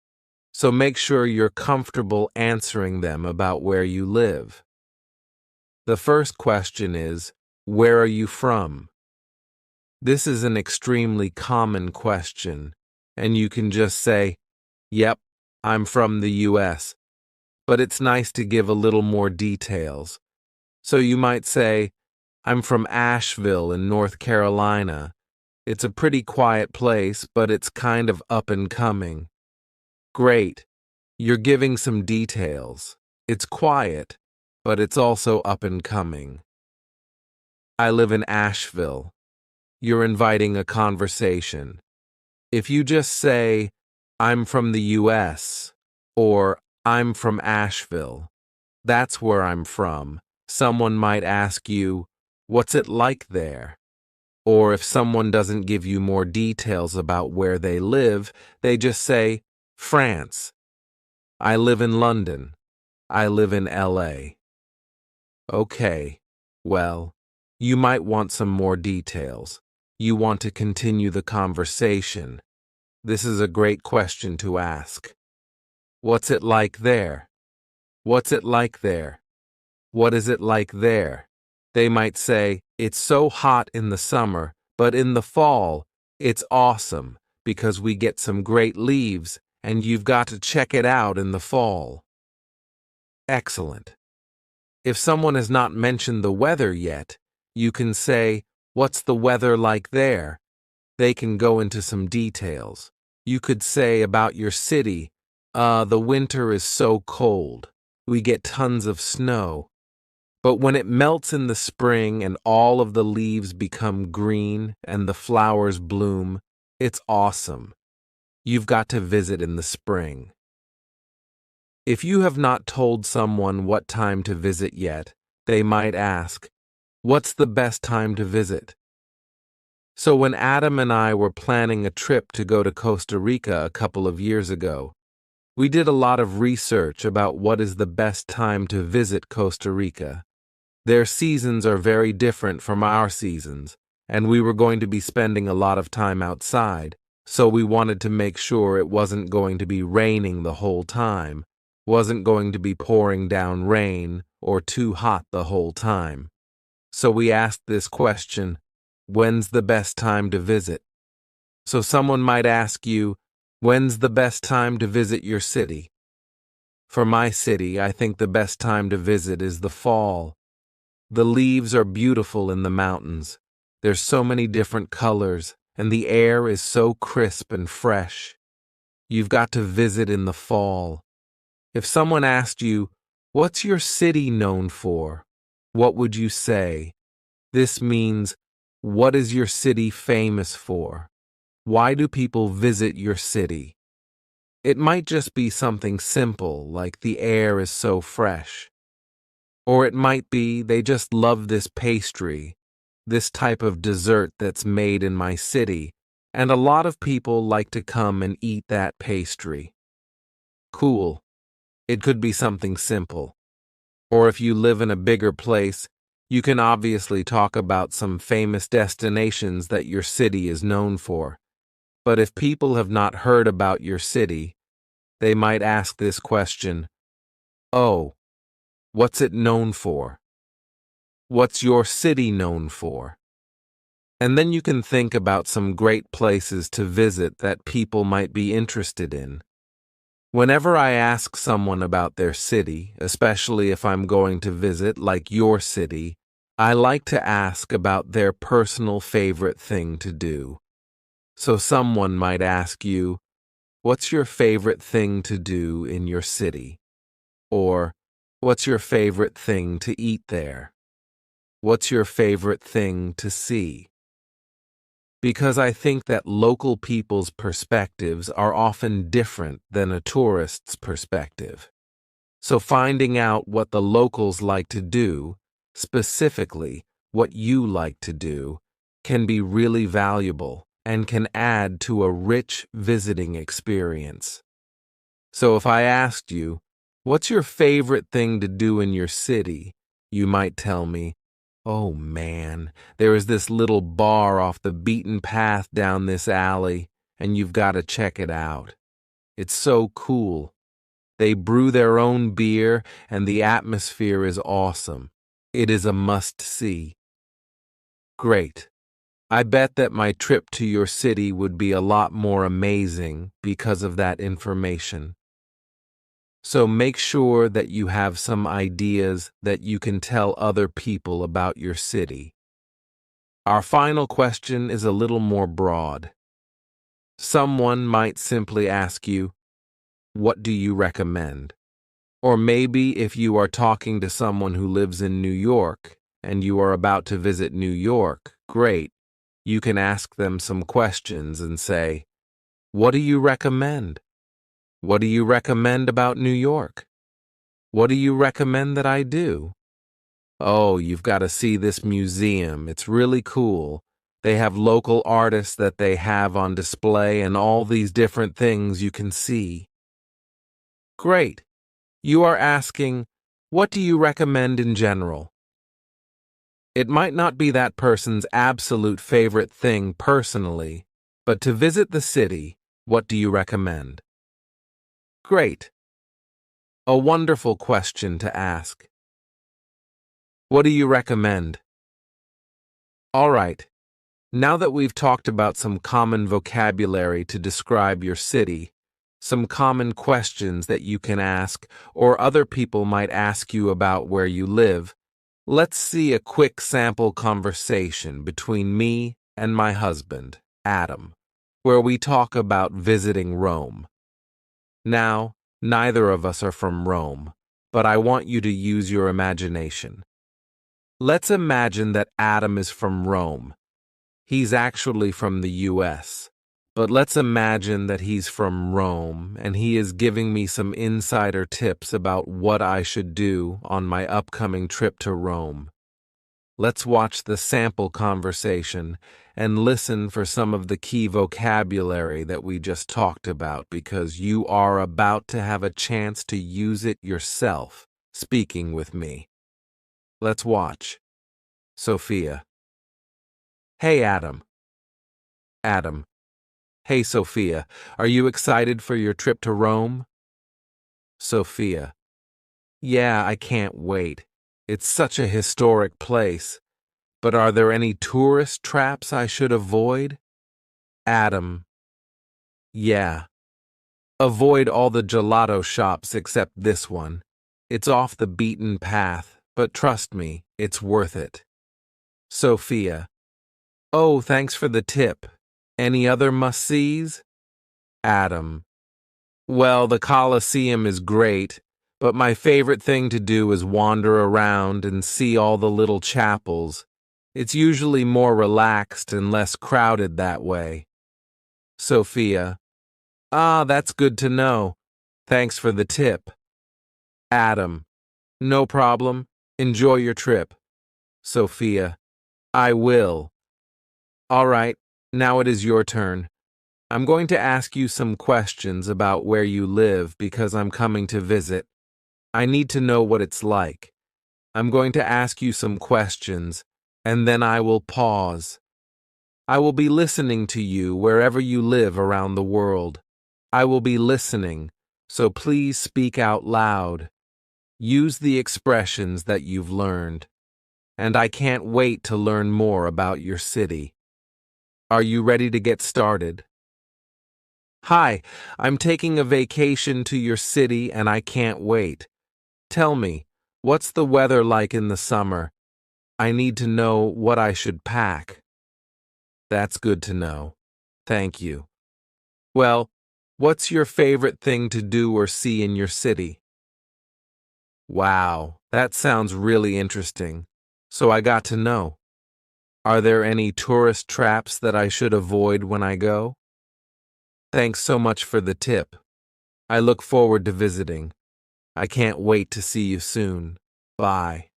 So make sure you're comfortable answering them about where you live. The first question is, where are you from? This is an extremely common question, and you can just say, yep, I'm from the US, but it's nice to give a little more details. So you might say, I'm from Asheville in North Carolina. It's a pretty quiet place, but it's kind of up and coming. Great. You're giving some details. It's quiet, but it's also up and coming. I live in Asheville. You're inviting a conversation. If you just say, I'm from the US, or I'm from Asheville, that's where I'm from, someone might ask you, what's it like there? Or if someone doesn't give you more details about where they live, they just say, France. I live in London. I live in LA. Okay, well, you might want some more details. You want to continue the conversation. This is a great question to ask. What's it like there? What's it like there? What is it like there? They might say, it's so hot in the summer, but in the fall, it's awesome because we get some great leaves and you've got to check it out in the fall. Excellent. If someone has not mentioned the weather yet, you can say, what's the weather like there? They can go into some details. You could say about your city, the winter is so cold. We get tons of snow. But when it melts in the spring and all of the leaves become green and the flowers bloom, it's awesome. You've got to visit in the spring. If you have not told someone what time to visit yet, they might ask, what's the best time to visit? So when Adam and I were planning a trip to go to Costa Rica a couple of years ago, we did a lot of research about what is the best time to visit Costa Rica. Their seasons are very different from our seasons, and we were going to be spending a lot of time outside, so we wanted to make sure it wasn't going to be raining the whole time, wasn't going to be pouring down rain, or too hot the whole time. So we asked this question, when's the best time to visit? So someone might ask you, when's the best time to visit your city? For my city, I think the best time to visit is the fall. The leaves are beautiful in the mountains. There's so many different colors, and the air is so crisp and fresh. You've got to visit in the fall. If someone asked you, what's your city known for? What would you say? This means, what is your city famous for? Why do people visit your city? It might just be something simple, like the air is so fresh. Or it might be they just love this pastry, this type of dessert that's made in my city, and a lot of people like to come and eat that pastry. Cool. It could be something simple. Or if you live in a bigger place, you can obviously talk about some famous destinations that your city is known for. But if people have not heard about your city, they might ask this question, oh, what's it known for? What's your city known for? And then you can think about some great places to visit that people might be interested in. Whenever I ask someone about their city, especially if I'm going to visit like your city, I like to ask about their personal favorite thing to do. So someone might ask you, what's your favorite thing to do in your city? Or, What's your favorite thing to eat there? What's your favorite thing to see? Because I think that local people's perspectives are often different than a tourist's perspective. So finding out what the locals like to do, specifically what you like to do, can be really valuable and can add to a rich visiting experience. So if I asked you, what's your favorite thing to do in your city? You might tell me, oh man, there is this little bar off the beaten path down this alley, and you've got to check it out. It's so cool. They brew their own beer, and the atmosphere is awesome. It is a must-see. Great. I bet that my trip to your city would be a lot more amazing because of that information. So make sure that you have some ideas that you can tell other people about your city. Our final question is a little more broad. Someone might simply ask you, what do you recommend? Or maybe if you are talking to someone who lives in New York and you are about to visit New York, great. You can ask them some questions and say, what do you recommend? What do you recommend about New York? What do you recommend that I do? Oh, you've got to see this museum. It's really cool. They have local artists that they have on display and all these different things you can see. Great. You are asking, what do you recommend in general? It might not be that person's absolute favorite thing personally, but to visit the city, what do you recommend? Great. A wonderful question to ask. What do you recommend? All right. Now that we've talked about some common vocabulary to describe your city, some common questions that you can ask or other people might ask you about where you live, let's see a quick sample conversation between me and my husband, Adam, where we talk about visiting Rome. Now, neither of us are from Rome, but I want you to use your imagination. Let's imagine that Adam is from Rome. He's actually from the US. But let's imagine that he's from Rome and he is giving me some insider tips about what I should do on my upcoming trip to Rome. Let's watch the sample conversation and listen for some of the key vocabulary that we just talked about because you are about to have a chance to use it yourself, speaking with me. Let's watch. Sophia. Hey, Adam. Adam. Hey, Sophia, are you excited for your trip to Rome? Sophia. Yeah, I can't wait. It's such a historic place. But are there any tourist traps I should avoid? Adam. Yeah. Avoid all the gelato shops except this one. It's off the beaten path, but trust me, it's worth it. Sophia. Oh, thanks for the tip. Any other must-sees? Adam. Well, the Colosseum is great, but my favorite thing to do is wander around and see all the little chapels. It's usually more relaxed and less crowded that way. Sophia. Ah, that's good to know. Thanks for the tip. Adam. No problem. Enjoy your trip. Sophia. I will. All right, now it is your turn. I'm going to ask you some questions about where you live because I'm coming to visit. I need to know what it's like. I'm going to ask you some questions, and then I will pause. I will be listening to you wherever you live around the world. I will be listening, so please speak out loud. Use the expressions that you've learned. And I can't wait to learn more about your city. Are you ready to get started? Hi, I'm taking a vacation to your city and I can't wait. Tell me, what's the weather like in the summer? I need to know what I should pack. That's good to know. Thank you. Well, what's your favorite thing to do or see in your city? Wow, that sounds really interesting. So I got to know. Are there any tourist traps that I should avoid when I go? Thanks so much for the tip. I look forward to visiting. I can't wait to see you soon. Bye.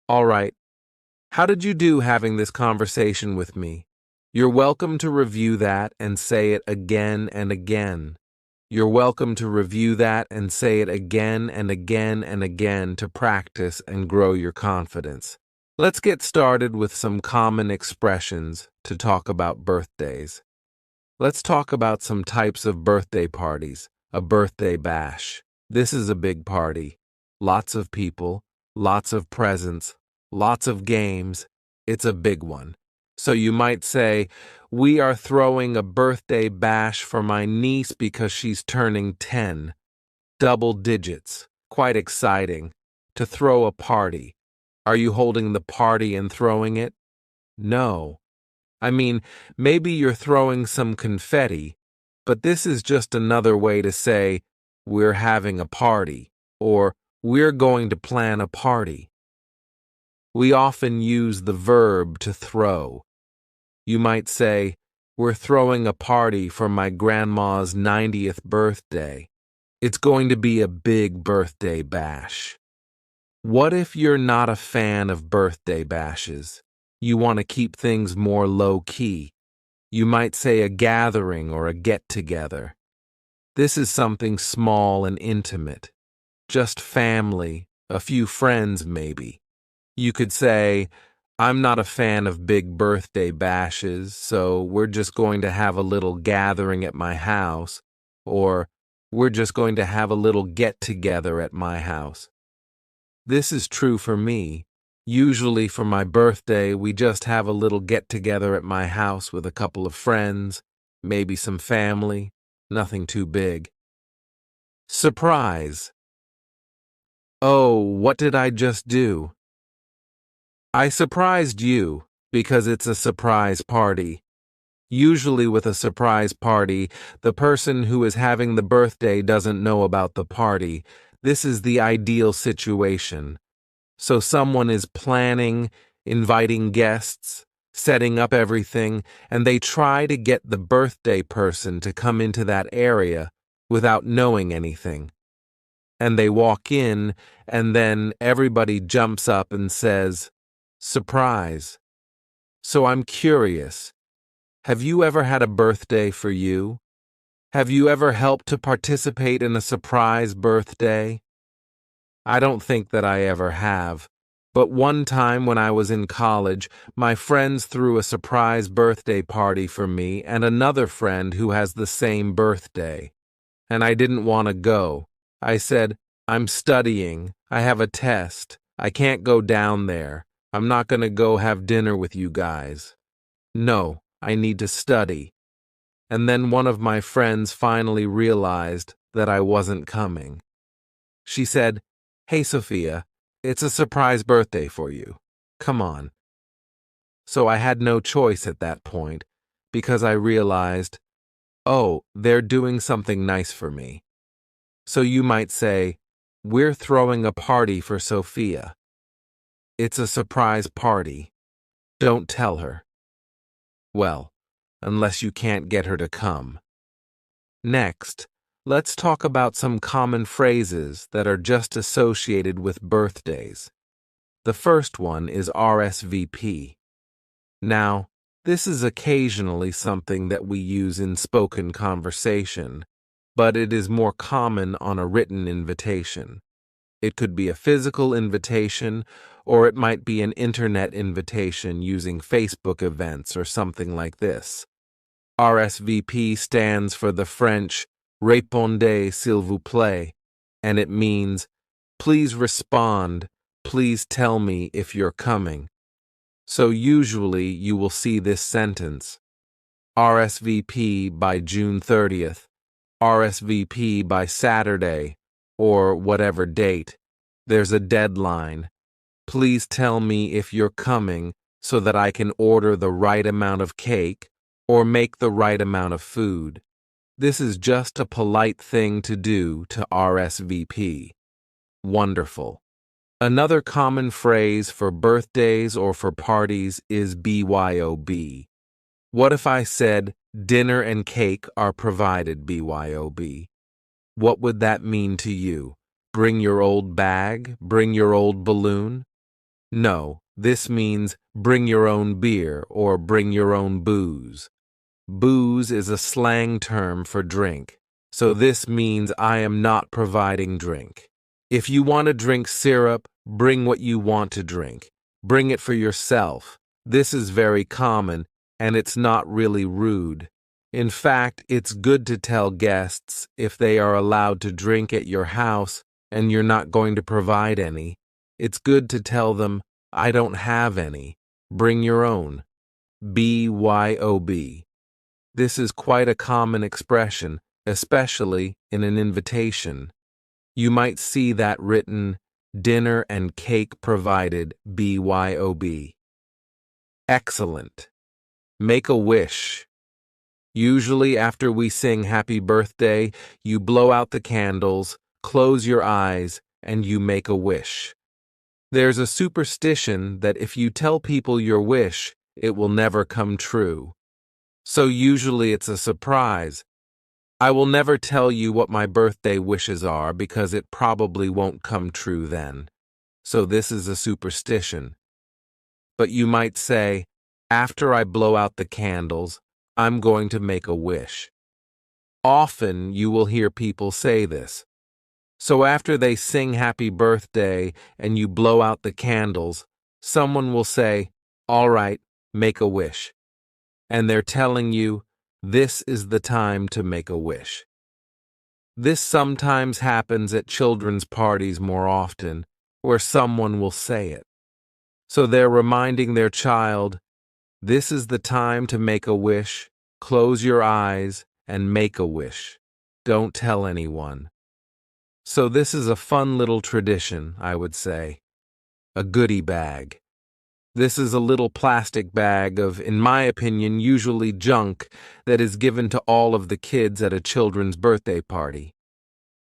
All right. How did you do having this conversation with me? You're welcome to review that and say it again and again. You're welcome to review that and say it again and again and again to practice and grow your confidence. Let's get started with some common expressions to talk about birthdays. Let's talk about some types of birthday parties. A birthday bash. This is a big party. Lots of people, lots of presents, lots of games. It's a big one. So you might say, we are throwing a birthday bash for my niece because she's turning 10. Double digits. Quite exciting. To throw a party. Are you holding the party and throwing it? No. I mean, maybe you're throwing some confetti, but this is just another way to say, we're having a party, or we're going to plan a party. We often use the verb to throw. You might say, we're throwing a party for my grandma's 90th birthday. It's going to be a big birthday bash. What if you're not a fan of birthday bashes? You want to keep things more low-key. You might say a gathering or a get-together. This is something small and intimate. Just family, a few friends maybe. You could say, I'm not a fan of big birthday bashes, so we're just going to have a little gathering at my house, or we're just going to have a little get-together at my house. This is true for me. Usually for my birthday, we just have a little get-together at my house with a couple of friends, maybe some family, nothing too big. Surprise. Oh, what did I just do? I surprised you because it's a surprise party. Usually with a surprise party, the person who is having the birthday doesn't know about the party. This is the ideal situation. So someone is planning, inviting guests, setting up everything, and they try to get the birthday person to come into that area without knowing anything. And they walk in, and then everybody jumps up and says, "Surprise." So I'm curious, have you ever had a birthday for you? Have you ever helped to participate in a surprise birthday? I don't think that I ever have. But one time when I was in college, my friends threw a surprise birthday party for me and another friend who has the same birthday. And I didn't want to go. I said, I'm studying. I have a test. I can't go down there. I'm not going to go have dinner with you guys. No, I need to study. And then one of my friends finally realized that I wasn't coming. She said, Hey, Sophia, it's a surprise birthday for you. Come on. So I had no choice at that point because I realized, oh, they're doing something nice for me. So you might say, we're throwing a party for Sophia. It's a surprise party. Don't tell her. Well, unless you can't get her to come. Next, let's talk about some common phrases that are just associated with birthdays. The first one is RSVP. Now, this is occasionally something that we use in spoken conversation, but it is more common on a written invitation. It could be a physical invitation, or it might be an internet invitation using Facebook events or something like this. RSVP stands for the French Répondez s'il vous plaît, and it means, please respond, please tell me if you're coming. So usually you will see this sentence, RSVP by June 30th, RSVP by Saturday, or whatever date. There's a deadline. Please tell me if you're coming so that I can order the right amount of cake or make the right amount of food. This is just a polite thing to do to RSVP. Wonderful. Another common phrase for birthdays or for parties is BYOB. What if I said, dinner and cake are provided BYOB? What would that mean to you? Bring your old bag? Bring your old balloon? No, this means bring your own beer or bring your own booze. Booze is a slang term for drink, so this means I am not providing drink. If you want to drink syrup, bring what you want to drink. Bring it for yourself. This is very common, and it's not really rude. In fact, it's good to tell guests if they are allowed to drink at your house and you're not going to provide any. It's good to tell them, I don't have any. Bring your own. BYOB. This is quite a common expression, especially in an invitation. You might see that written, dinner and cake provided, BYOB. Excellent. Make a wish. Usually after we sing happy birthday, you blow out the candles, close your eyes, and you make a wish. There's a superstition that if you tell people your wish, it will never come true. So usually it's a surprise. I will never tell you what my birthday wishes are because it probably won't come true then. So this is a superstition. But you might say, after I blow out the candles, I'm going to make a wish. Often you will hear people say this. So after they sing happy birthday and you blow out the candles, someone will say, all right, make a wish. And they're telling you, this is the time to make a wish. This sometimes happens at children's parties more often, where someone will say it. So they're reminding their child, this is the time to make a wish, close your eyes, and make a wish. Don't tell anyone. So this is a fun little tradition, I would say. A goodie bag. This is a little plastic bag of, in my opinion, usually junk that is given to all of the kids at a children's birthday party.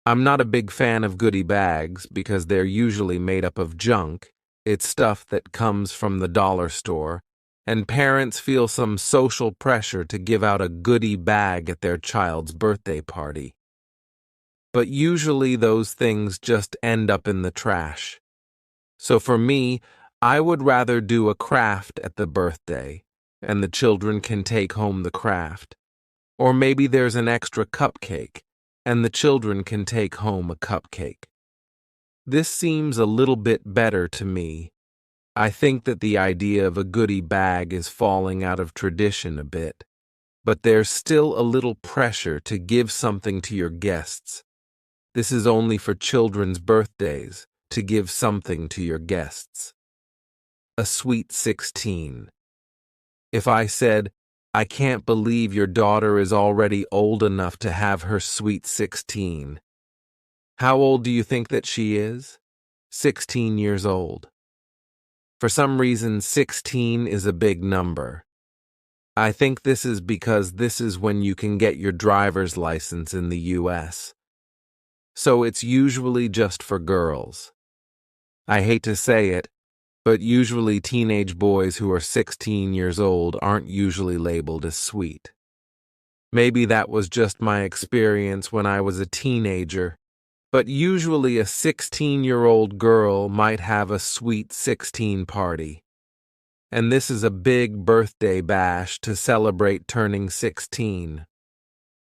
I'm not a big fan of goodie bags because they're usually made up of junk. It's stuff that comes from the dollar store, and parents feel some social pressure to give out a goodie bag at their child's birthday party. But usually those things just end up in the trash. So for me, I would rather do a craft at the birthday, and the children can take home the craft. Or maybe there's an extra cupcake, and the children can take home a cupcake. This seems a little bit better to me. I think that the idea of a goodie bag is falling out of tradition a bit, but there's still a little pressure to give something to your guests. This is only for children's birthdays, to give something to your guests. A sweet 16. If I said, I can't believe your daughter is already old enough to have her sweet 16. How old do you think that she is? 16 years old. For some reason, 16 is a big number. I think this is because this is when you can get your driver's license in the US. So it's usually just for girls. I hate to say it, but usually teenage boys who are 16 years old aren't usually labeled as sweet. Maybe that was just my experience when I was a teenager, but usually a 16-year-old girl might have a sweet 16 party. And this is a big birthday bash to celebrate turning 16.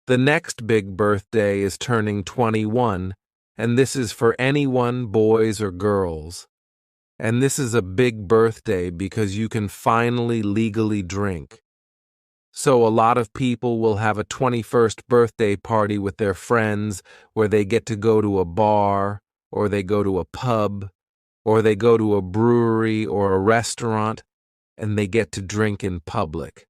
The next big birthday is turning 21, and this is for anyone, boys or girls. And this is a big birthday because you can finally legally drink. So a lot of people will have a 21st birthday party with their friends where they get to go to a bar, or they go to a pub, or they go to a brewery or a restaurant, and they get to drink in public.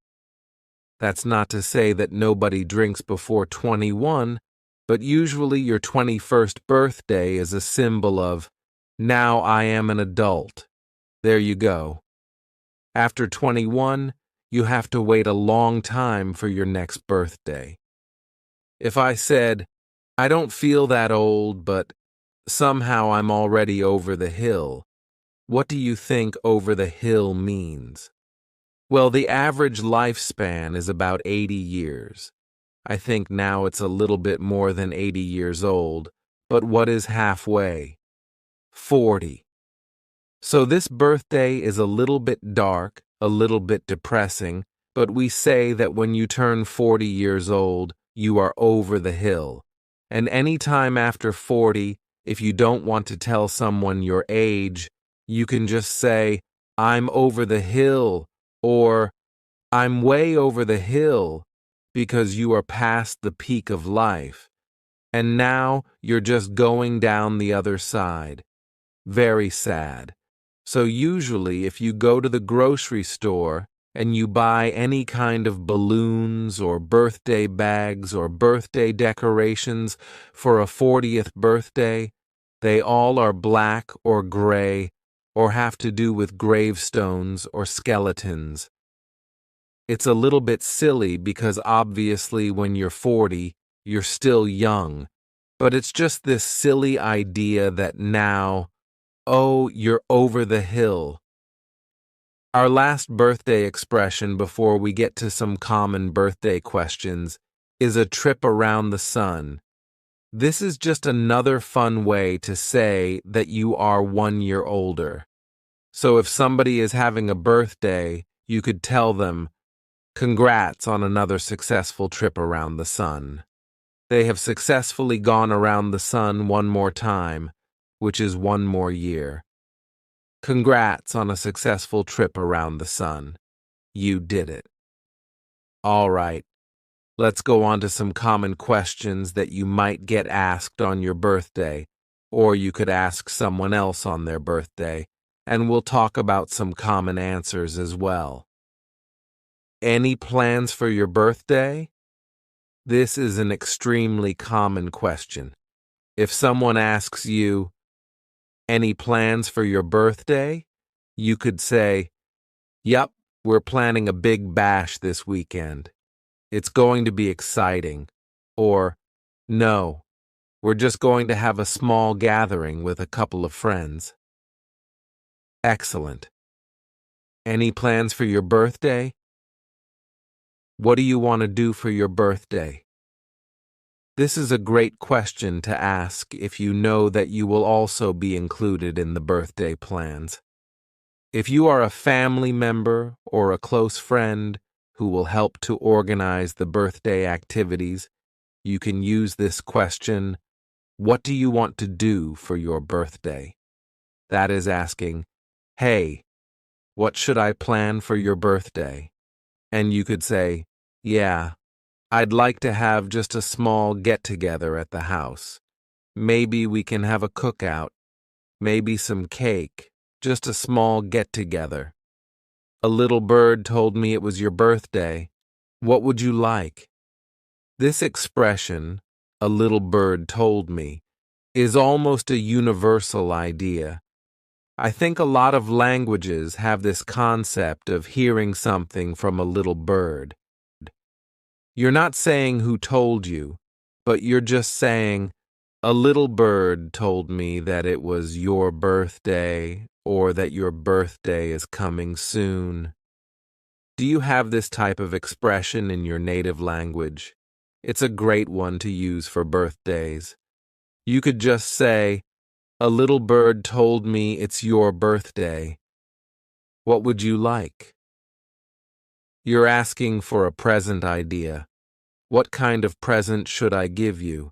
That's not to say that nobody drinks before 21, but usually your 21st birthday is a symbol of, now I am an adult. There you go. After 21, you have to wait a long time for your next birthday. If I said, I don't feel that old, but Somehow I'm already over the hill. What do you think over the hill means? Well, the average lifespan is about 80 years. I think now it's a little bit more than 80 years old, but what is halfway? 40. So this birthday is a little bit dark, a little bit depressing, but we say that when you turn 40 years old, you are over the hill. And any time after 40, if you don't want to tell someone your age, you can just say, I'm over the hill, or I'm way over the hill, because you are past the peak of life. And now you're just going down the other side. Very sad. So usually if you go to the grocery store and you buy any kind of balloons or birthday bags or birthday decorations for a 40th birthday, they all are black or gray or have to do with gravestones or skeletons. It's a little bit silly because obviously when you're 40, you're still young, but it's just this silly idea that now, oh, you're over the hill. Our last birthday expression before we get to some common birthday questions is a trip around the sun. This is just another fun way to say that you are 1 year older. So if somebody is having a birthday, you could tell them, congrats on another successful trip around the sun. They have successfully gone around the sun one more time, which is 1 more year. Congrats on a successful trip around the sun. You did it. All right, let's go on to some common questions that you might get asked on your birthday, or you could ask someone else on their birthday, and we'll talk about some common answers as well. Any plans for your birthday? This is an extremely common question. If someone asks you, any plans for your birthday? You could say, yup, we're planning a big bash this weekend. It's going to be exciting. Or, no, we're just going to have a small gathering with a couple of friends. Excellent. Any plans for your birthday? What do you want to do for your birthday? This is a great question to ask if you know that you will also be included in the birthday plans. If you are a family member or a close friend who will help to organize the birthday activities, you can use this question, what do you want to do for your birthday? That is asking, hey, what should I plan for your birthday? And you could say, yeah, I'd like to have just a small get-together at the house. Maybe we can have a cookout, maybe some cake, just a small get-together. A little bird told me it was your birthday. What would you like? This expression, a little bird told me, is almost a universal idea. I think a lot of languages have this concept of hearing something from a little bird. You're not saying who told you, but you're just saying, a little bird told me that it was your birthday or that your birthday is coming soon. Do you have this type of expression in your native language? It's a great one to use for birthdays. You could just say, a little bird told me it's your birthday. What would you like? You're asking for a present idea. What kind of present should I give you?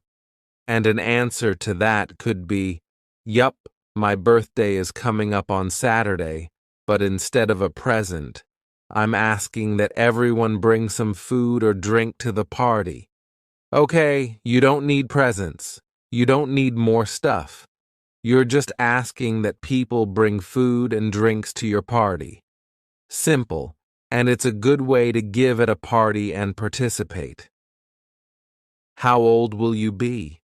And an answer to that could be, yup, my birthday is coming up on Saturday, but instead of a present, I'm asking that everyone bring some food or drink to the party. Okay, you don't need presents. You don't need more stuff. You're just asking that people bring food and drinks to your party. Simple, and it's a good way to give at a party and participate. How old will you be?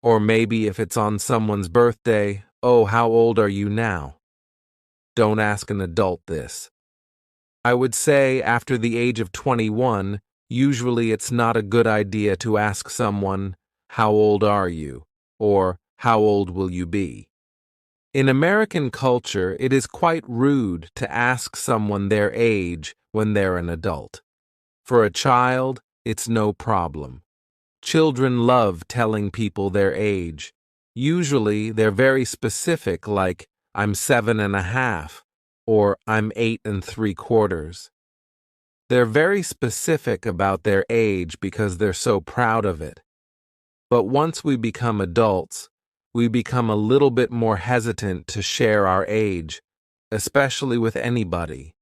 Or maybe if it's on someone's birthday, oh, how old are you now? Don't ask an adult this. I would say after the age of 21, usually it's not a good idea to ask someone, how old are you? Or, How old will you be? In American culture, it is quite rude to ask someone their age when they're an adult. For a child, it's no problem. Children love telling people their age. Usually, they're very specific, like, I'm 7.5, or I'm 8.75. They're very specific about their age because they're so proud of it. But once we become adults, we become a little bit more hesitant to share our age, especially with anybody.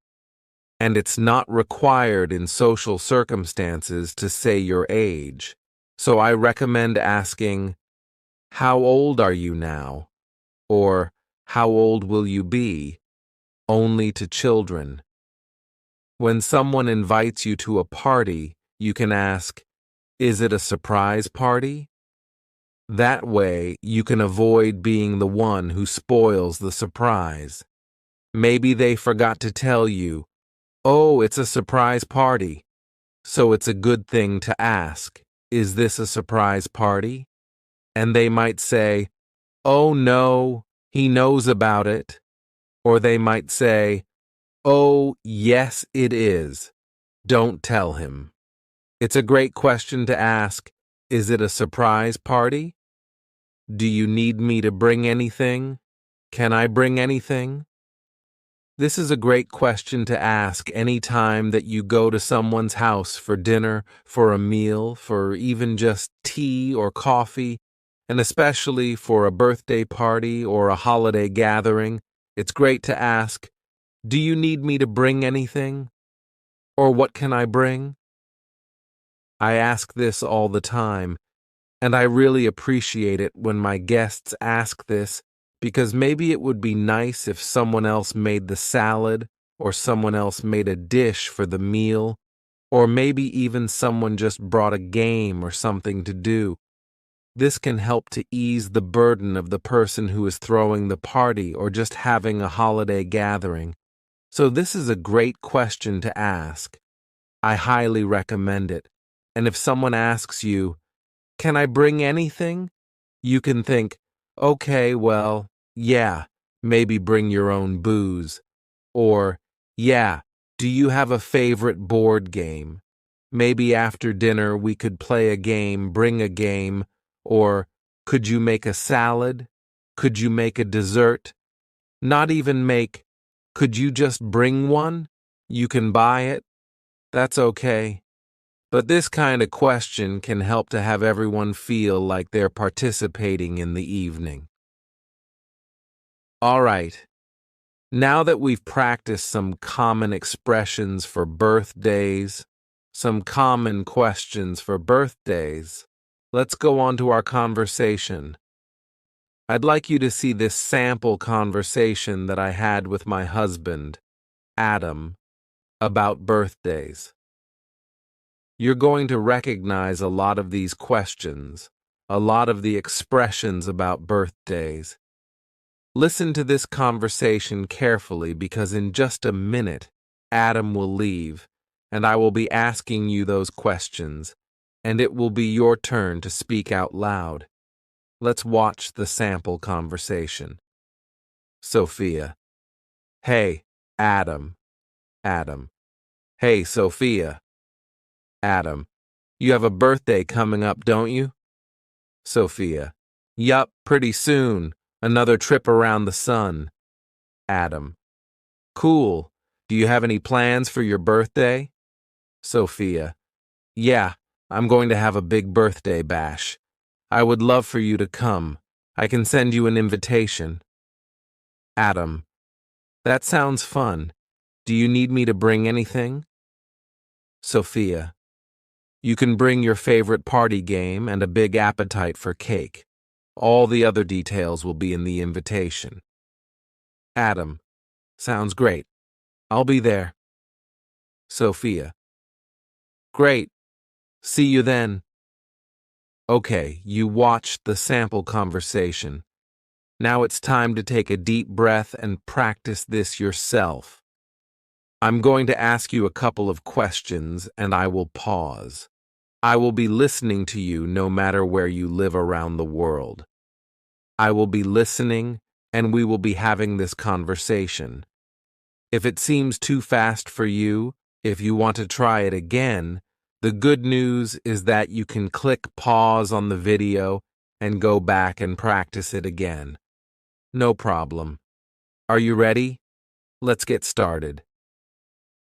And it's not required in social circumstances to say your age. So I recommend asking, how old are you now? Or, how old will you be? Only to children. When someone invites you to a party, you can ask, is it a surprise party? That way, you can avoid being the one who spoils the surprise. Maybe they forgot to tell you, oh, it's a surprise party. So it's a good thing to ask, is this a surprise party? And they might say, oh no, he knows about it. Or they might say, oh, yes, it is. Don't tell him. It's a great question to ask, is it a surprise party? Do you need me to bring anything? Can I bring anything? This is a great question to ask any time that you go to someone's house for dinner, for a meal, for even just tea or coffee, and especially for a birthday party or a holiday gathering. It's great to ask, do you need me to bring anything? Or what can I bring? I ask this all the time, and I really appreciate it when my guests ask this, because maybe it would be nice if someone else made the salad, or someone else made a dish for the meal, or maybe even someone just brought a game or something to do. This can help to ease the burden of the person who is throwing the party or just having a holiday gathering. So this is a great question to ask. I highly recommend it. And if someone asks you, can I bring anything? You can think, okay, well, yeah, maybe bring your own booze. Or, yeah, do you have a favorite board game? Maybe after dinner we could play a game, bring a game. Or, could you make a salad? Could you make a dessert? Not even make, could you just bring one? You can buy it. That's okay. But this kind of question can help to have everyone feel like they're participating in the evening. All right, now that we've practiced some common expressions for birthdays, some common questions for birthdays, let's go on to our conversation. I'd like you to see this sample conversation that I had with my husband, Adam, about birthdays. You're going to recognize a lot of these questions, a lot of the expressions about birthdays. Listen to this conversation carefully because in just a minute, Adam will leave, and I will be asking you those questions, and it will be your turn to speak out loud. Let's watch the sample conversation. Sophia. Hey, Adam. Adam. Hey, Sophia. Adam. You have a birthday coming up, don't you? Sophia. Yup, pretty soon. Another trip around the sun. Adam. Cool. Do you have any plans for your birthday? Sophia. Yeah, I'm going to have a big birthday bash. I would love for you to come. I can send you an invitation. Adam. That sounds fun. Do you need me to bring anything? Sophia. You can bring your favorite party game and a big appetite for cake. All the other details will be in the invitation. Adam. Sounds great. I'll be there. Sophia. Great. See you then. Okay, you watched the sample conversation. Now it's time to take a deep breath and practice this yourself. I'm going to ask you a couple of questions and I will pause. I will be listening to you no matter where you live around the world. I will be listening, and we will be having this conversation. If it seems too fast for you, if you want to try it again, the good news is that you can click pause on the video and go back and practice it again. No problem. Are you ready? Let's get started.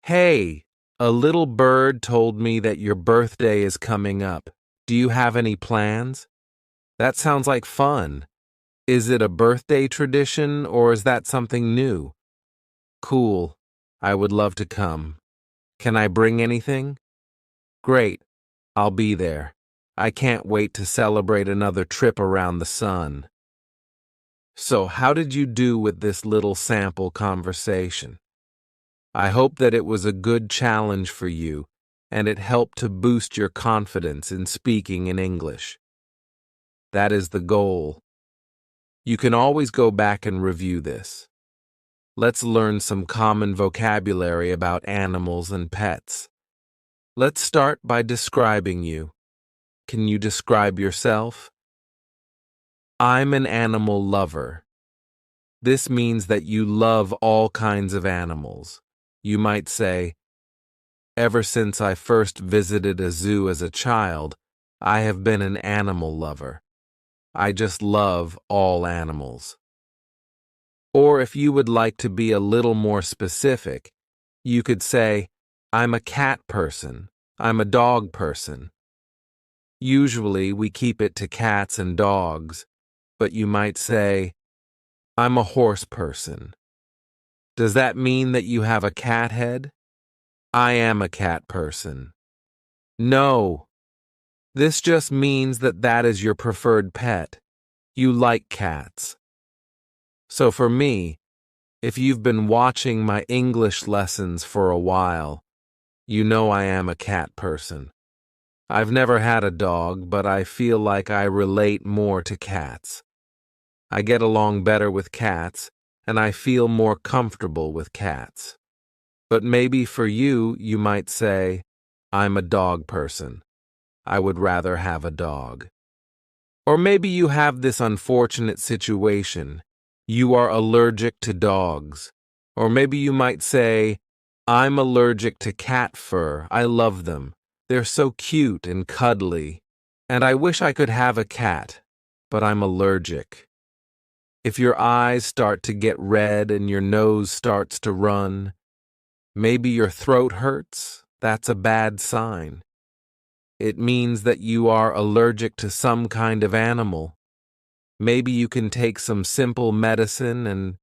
Hey, a little bird told me that your birthday is coming up. Do you have any plans? That sounds like fun. Is it a birthday tradition or is that something new? Cool. I would love to come. Can I bring anything? Great. I'll be there. I can't wait to celebrate another trip around the sun. So, how did you do with this little sample conversation? I hope that it was a good challenge for you and it helped to boost your confidence in speaking in English. That is the goal. You can always go back and review this. Let's learn some common vocabulary about animals and pets. Let's start by describing you. Can you describe yourself? I'm an animal lover. This means that you love all kinds of animals. You might say, ever since I first visited a zoo as a child, I have been an animal lover. I just love all animals. Or if you would like to be a little more specific, you could say, I'm a cat person. I'm a dog person. Usually we keep it to cats and dogs, but you might say, I'm a horse person. Does that mean that you have a cat head? I am a cat person. No, this just means that that is your preferred pet. You like cats. So for me, if you've been watching my English lessons for a while, you know I am a cat person. I've never had a dog, but I feel like I relate more to cats. I get along better with cats, and I feel more comfortable with cats. But maybe for you, you might say, I'm a dog person. I would rather have a dog. Or maybe you have this unfortunate situation. You are allergic to dogs. Or maybe you might say, I'm allergic to cat fur. I love them. They're so cute and cuddly. And I wish I could have a cat, but I'm allergic. If your eyes start to get red and your nose starts to run, maybe your throat hurts, that's a bad sign. It means that you are allergic to some kind of animal. Maybe you can take some simple medicine and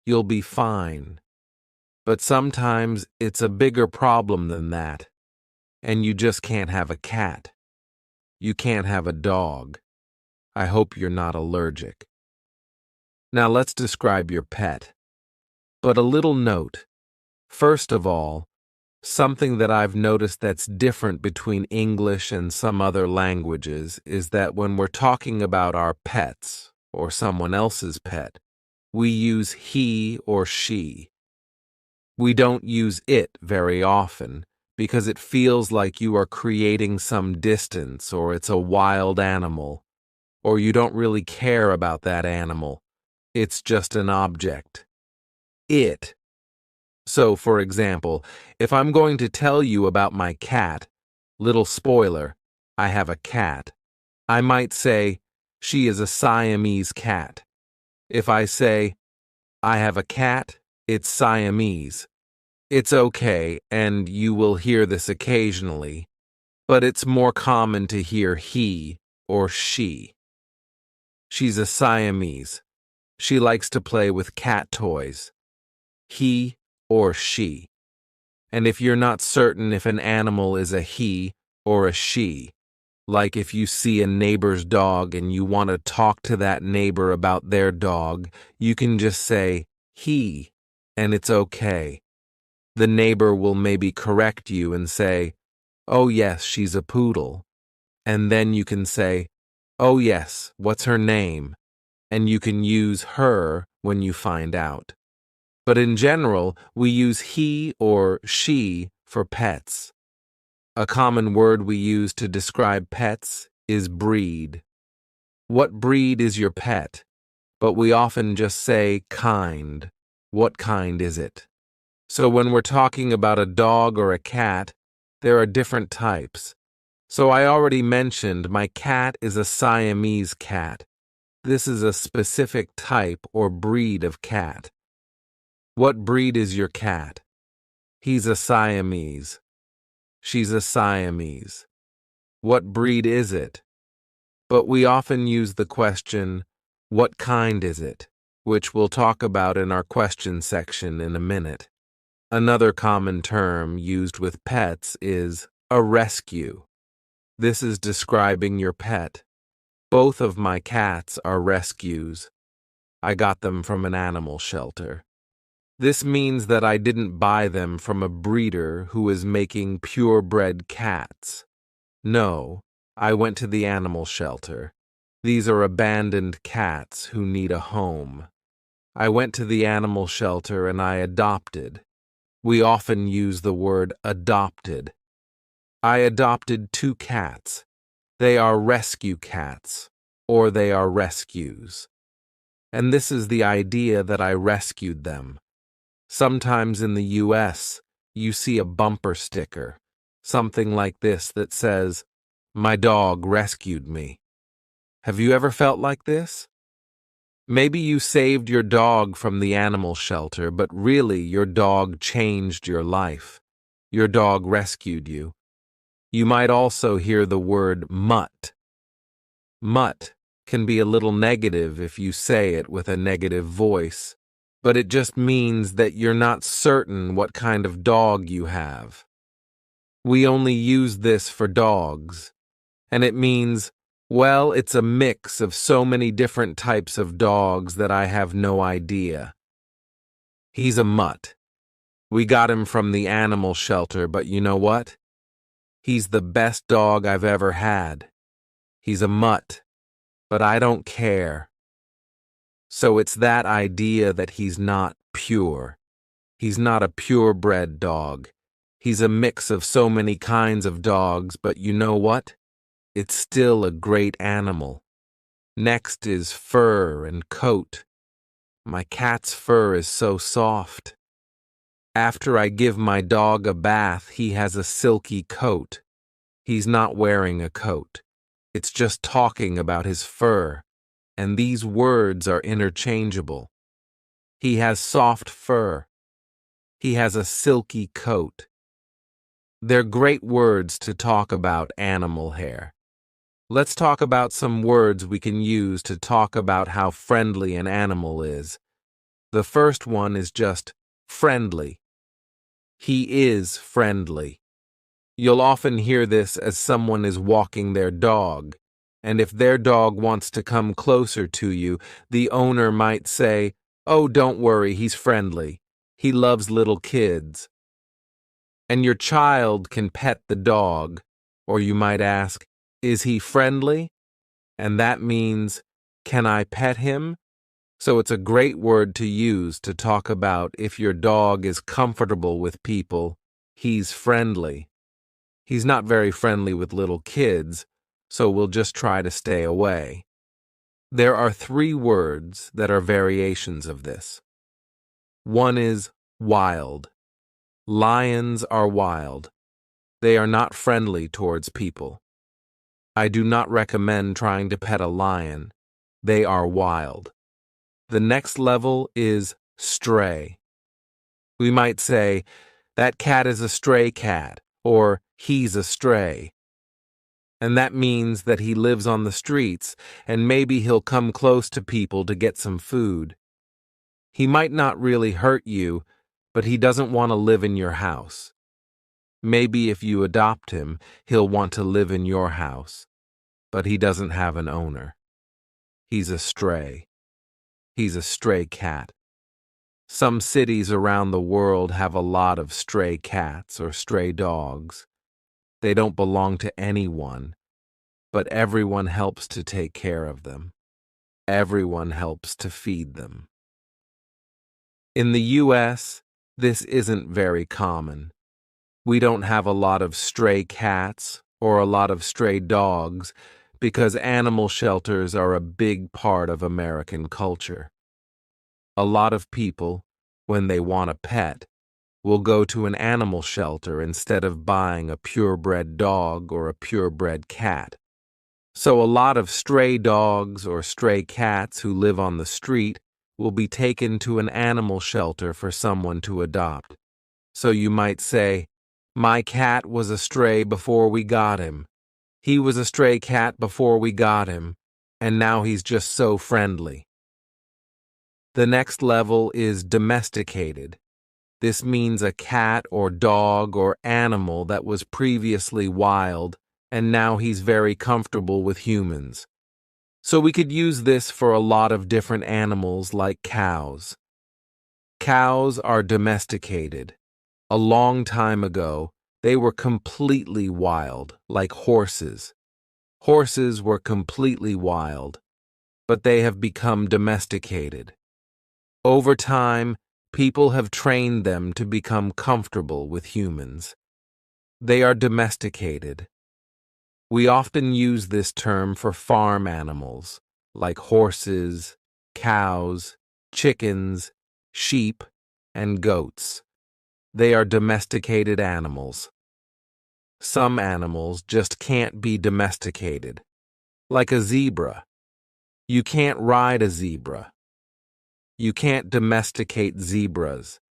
you'll be fine. But sometimes it's a bigger problem than that, and you just can't have a cat. You can't have a dog. I hope you're not allergic. Now let's describe your pet. But a little note. First of all, something that I've noticed that's different between English and some other languages is that when we're talking about our pets or someone else's pet, we use he or she. We don't use it very often because it feels like you are creating some distance or it's a wild animal, or you don't really care about that animal. It's just an object. It. So, for example, if I'm going to tell you about my cat, little spoiler, I have a cat, I might say, she is a Siamese cat. If I say, I have a cat, it's Siamese. It's okay, and you will hear this occasionally, but it's more common to hear he or she. She's a Siamese. She likes to play with cat toys. He or she. And if you're not certain if an animal is a he or a she, like if you see a neighbor's dog and you want to talk to that neighbor about their dog, you can just say he, and it's okay. The neighbor will maybe correct you and say, oh yes, she's a poodle. And then you can say, oh yes, what's her name? And you can use her when you find out. But in general, we use he or she for pets. A common word we use to describe pets is breed. What breed is your pet? but we often just say kind. What kind is it? So when we're talking about a dog or a cat, there are different types. So I already mentioned my cat is a Siamese cat. This is a specific type or breed of cat. What breed is your cat? He's a Siamese. She's a Siamese. What breed is it? But we often use the question, what kind is it? Which we'll talk about in our question section in a minute. Another common term used with pets is a rescue. This is describing your pet. Both of my cats are rescues. I got them from an animal shelter. This means that I didn't buy them from a breeder who is making purebred cats. No, I went to the animal shelter. These are abandoned cats who need a home. I went to the animal shelter and I adopted. We often use the word adopted. I adopted 2 cats. They are rescue cats, or they are rescues. And this is the idea that I rescued them. Sometimes in the US, you see a bumper sticker, something like this that says, "My dog rescued me." Have you ever felt like this? Maybe you saved your dog from the animal shelter, but really your dog changed your life. Your dog rescued you. You might also hear the word mutt. Mutt can be a little negative if you say it with a negative voice, but it just means that you're not certain what kind of dog you have. We only use this for dogs, and it means, well, it's a mix of so many different types of dogs that I have no idea. He's a mutt. We got him from the animal shelter, but you know what? He's the best dog I've ever had. He's a mutt, but I don't care. So it's that idea that he's not pure. He's not a purebred dog. He's a mix of so many kinds of dogs, but you know what? It's still a great animal. Next is fur and coat. My cat's fur is so soft. After I give my dog a bath, he has a silky coat. He's not wearing a coat. It's just talking about his fur, and these words are interchangeable. He has soft fur. He has a silky coat. They're great words to talk about animal hair. Let's talk about some words we can use to talk about how friendly an animal is. The first one is just friendly. He is friendly. You'll often hear this as someone is walking their dog, and if their dog wants to come closer to you, the owner might say, "Oh, don't worry, he's friendly. He loves little kids." And your child can pet the dog, or you might ask, "Is he friendly?" And that means, "Can I pet him?" So it's a great word to use to talk about if your dog is comfortable with people. He's friendly. He's not very friendly with little kids, so we'll just try to stay away. There are 3 words that are variations of this. One is wild. Lions are wild. They are not friendly towards people. I do not recommend trying to pet a lion. They are wild. The next level is stray. We might say, "That cat is a stray cat," or "He's a stray." And that means that he lives on the streets, and maybe he'll come close to people to get some food. He might not really hurt you, but he doesn't want to live in your house. Maybe if you adopt him, he'll want to live in your house, but he doesn't have an owner. He's a stray. He's a stray cat. Some cities around the world have a lot of stray cats or stray dogs. They don't belong to anyone, but everyone helps to take care of them. Everyone helps to feed them. In the US, this isn't very common. We don't have a lot of stray cats or a lot of stray dogs because animal shelters are a big part of American culture. A lot of people, when they want a pet, will go to an animal shelter instead of buying a purebred dog or a purebred cat. So a lot of stray dogs or stray cats who live on the street will be taken to an animal shelter for someone to adopt. So you might say, "My cat was a stray before we got him. He was a stray cat before we got him, and now he's just so friendly." The next level is domesticated. This means a cat or dog or animal that was previously wild, and now he's very comfortable with humans. So we could use this for a lot of different animals like cows. Cows are domesticated. A long time ago, they were completely wild, like horses. Horses were completely wild, but they have become domesticated. Over time, people have trained them to become comfortable with humans. They are domesticated. We often use this term for farm animals, like horses, cows, chickens, sheep, and goats. They are domesticated animals. Some animals just can't be domesticated, like a zebra. You can't ride a zebra. You can't domesticate zebras.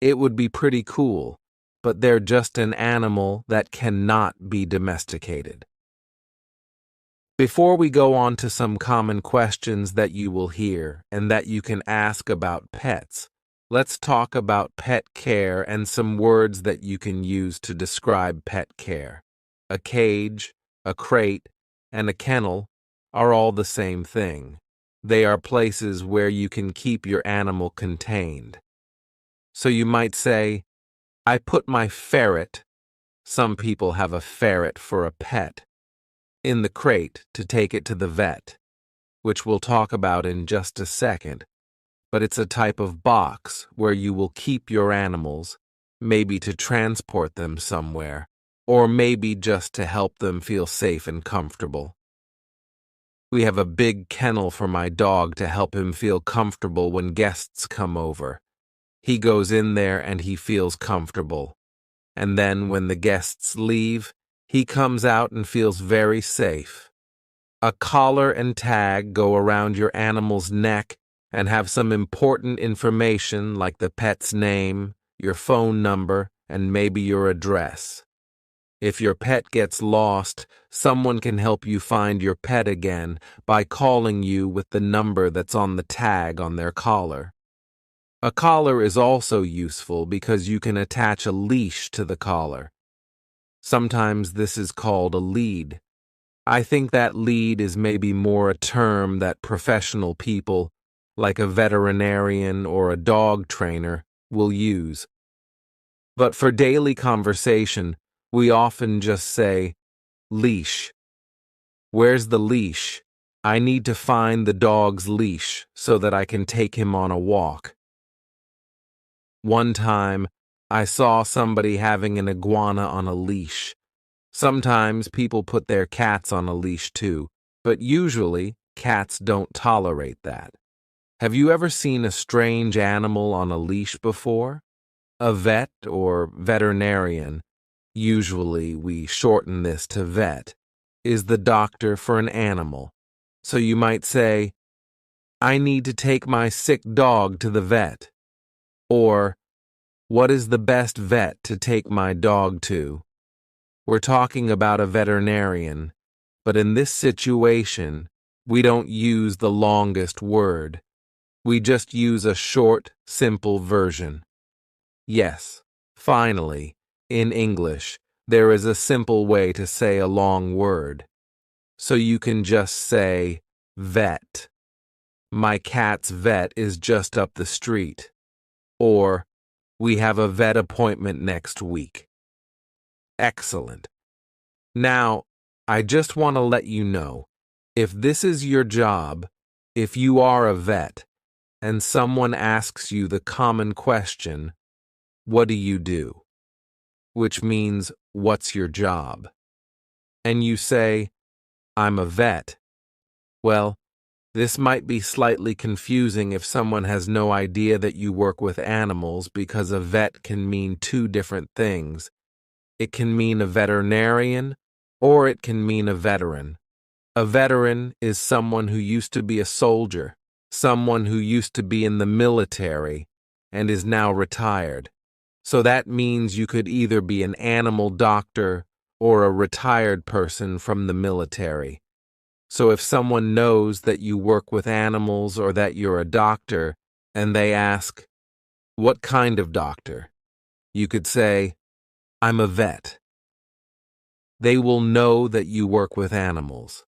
It would be pretty cool, but they're just an animal that cannot be domesticated. Before we go on to some common questions that you will hear and that you can ask about pets, let's talk about pet care and some words that you can use to describe pet care. A cage, a crate, and a kennel are all the same thing. They are places where you can keep your animal contained. So you might say, "I put my ferret," some people have a ferret for a pet, "in the crate to take it to the vet," which we'll talk about in just a second. But it's a type of box where you will keep your animals, maybe to transport them somewhere, or maybe just to help them feel safe and comfortable. We have a big kennel for my dog to help him feel comfortable when guests come over. He goes in there and he feels comfortable. And then when the guests leave, he comes out and feels very safe. A collar and tag go around your animal's neck and have some important information like the pet's name, your phone number, and maybe your address. If your pet gets lost, someone can help you find your pet again by calling you with the number that's on the tag on their collar. A collar is also useful because you can attach a leash to the collar. Sometimes this is called a lead. I think that lead is maybe more a term that professional people, like a veterinarian or a dog trainer, will use. But for daily conversation, we often just say, "Leash. Where's the leash? I need to find the dog's leash so that I can take him on a walk." One time, I saw somebody having an iguana on a leash. Sometimes people put their cats on a leash too, but usually cats don't tolerate that. Have you ever seen a strange animal on a leash before? A vet or veterinarian, usually we shorten this to vet, is the doctor for an animal. So you might say, "I need to take my sick dog to the vet." Or, "What is the best vet to take my dog to?" We're talking about a veterinarian, but in this situation, we don't use the longest word. We just use a short, simple version. Yes, finally, in English, there is a simple way to say a long word. So you can just say, vet. My cat's vet is just up the street. Or, we have a vet appointment next week. Excellent. Now, I just want to let you know, if this is your job, if you are a vet, and someone asks you the common question, "What do you do?" which means, "What's your job?" and you say, I'm a vet. Well, this might be slightly confusing if someone has no idea that you work with animals because a vet can mean two different things. It can mean a veterinarian or it can mean a veteran. A veteran is someone who used to be a soldier, someone who used to be in the military and is now retired. So that means you could either be an animal doctor or a retired person from the military. So if someone knows that you work with animals or that you're a doctor, and they ask, "What kind of doctor?" you could say, "I'm a vet." They will know that you work with animals.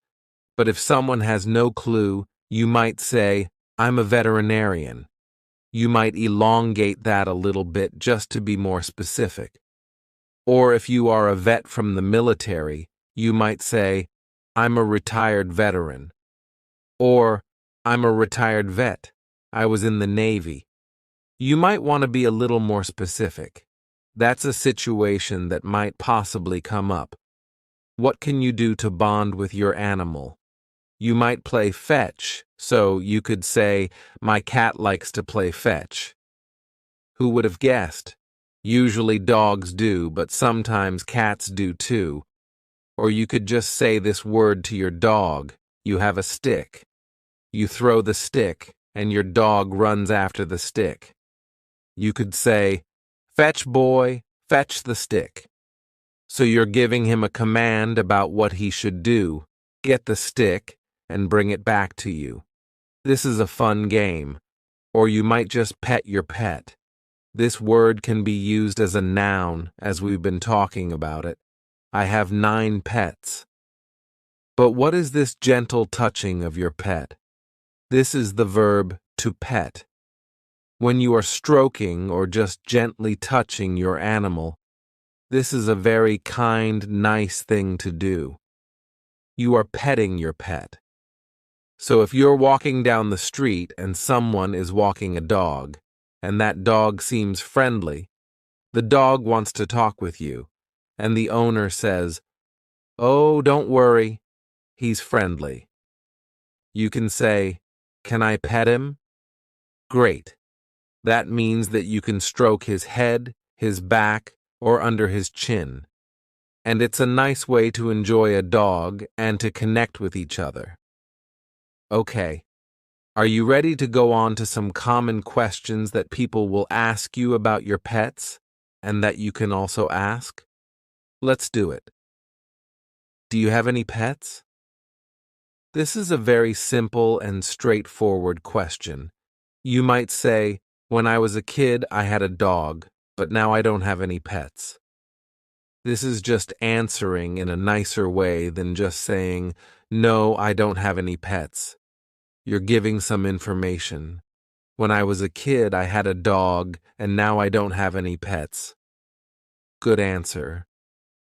But if someone has no clue, you might say, "I'm a veterinarian." You might elongate that a little bit just to be more specific. Or if you are a vet from the military, you might say, "I'm a retired veteran." Or, "I'm a retired vet. I was in the Navy." You might want to be a little more specific. That's a situation that might possibly come up. What can you do to bond with your animal? You might play fetch, so you could say, "My cat likes to play fetch." Who would have guessed? Usually dogs do, but sometimes cats do too. Or you could just say this word to your dog. You have a stick. You throw the stick, and your dog runs after the stick. You could say, "Fetch, boy, fetch the stick." So you're giving him a command about what he should do. Get the stick and bring it back to you. This is a fun game. Or you might just pet your pet. This word can be used as a noun, as we've been talking about it. I have 9 pets. But what is this gentle touching of your pet? This is the verb to pet. When you are stroking or just gently touching your animal, this is a very kind, nice thing to do. You are petting your pet. So if you're walking down the street and someone is walking a dog, and that dog seems friendly, the dog wants to talk with you, and the owner says, "Oh, don't worry, he's friendly." You can say, "Can I pet him?" Great. That means that you can stroke his head, his back, or under his chin. And it's a nice way to enjoy a dog and to connect with each other. Okay, are you ready to go on to some common questions that people will ask you about your pets and that you can also ask? Let's do it. Do you have any pets? This is a very simple and straightforward question. You might say, "When I was a kid, I had a dog, but now I don't have any pets." This is just answering in a nicer way than just saying, "No, I don't have any pets." You're giving some information. When I was a kid, I had a dog, and now I don't have any pets. Good answer.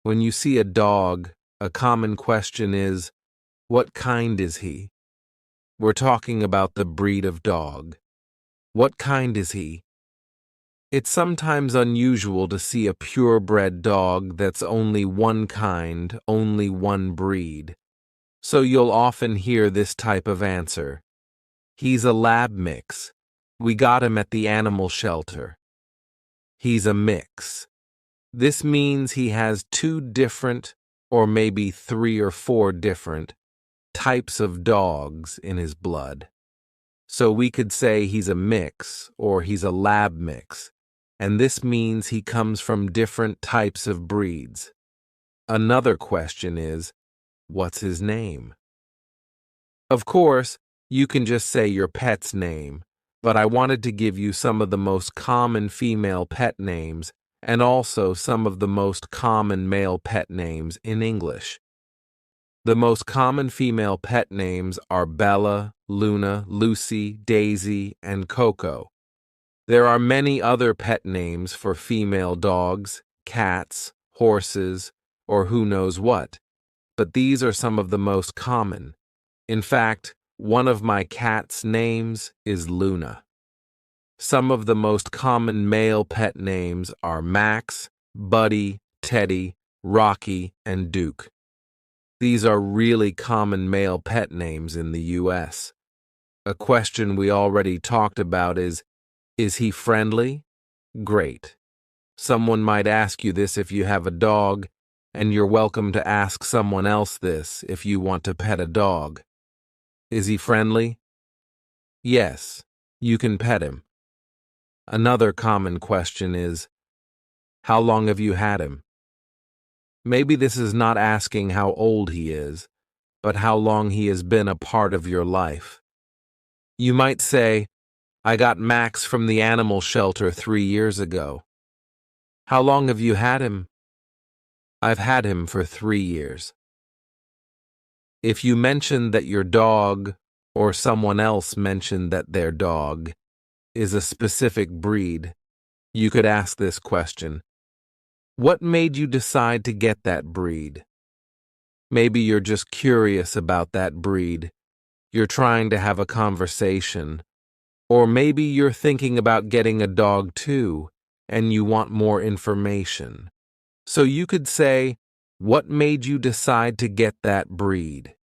When you see a dog, a common question is, what kind is he? We're talking about the breed of dog. What kind is he? It's sometimes unusual to see a purebred dog that's only one kind, only one breed. So you'll often hear this type of answer. "He's a lab mix. We got him at the animal shelter." He's a mix. This means he has 2 different, or maybe 3 or 4 different, types of dogs in his blood. So we could say he's a mix, or he's a lab mix, and this means he comes from different types of breeds. Another question is, what's his name? Of course, you can just say your pet's name, but I wanted to give you some of the most common female pet names and also some of the most common male pet names in English. The most common female pet names are Bella, Luna, Lucy, Daisy, and Coco. There are many other pet names for female dogs, cats, horses, or who knows what, but these are some of the most common. In fact, one of my cat's names is Luna. Some of the most common male pet names are Max, Buddy, Teddy, Rocky, and Duke. These are really common male pet names in the US. A question we already talked about is he friendly? Great. Someone might ask you this if you have a dog, and you're welcome to ask someone else this if you want to pet a dog. Is he friendly? Yes, you can pet him. Another common question is, how long have you had him? Maybe this is not asking how old he is, but how long he has been a part of your life. You might say, I got Max from the animal shelter 3 years ago. How long have you had him? I've had him for 3 years. If you mention that your dog, or someone else mentioned that their dog, is a specific breed, you could ask this question. What made you decide to get that breed? Maybe you're just curious about that breed. You're trying to have a conversation. Or maybe you're thinking about getting a dog too, and you want more information. So you could say, what made you decide to get that breed?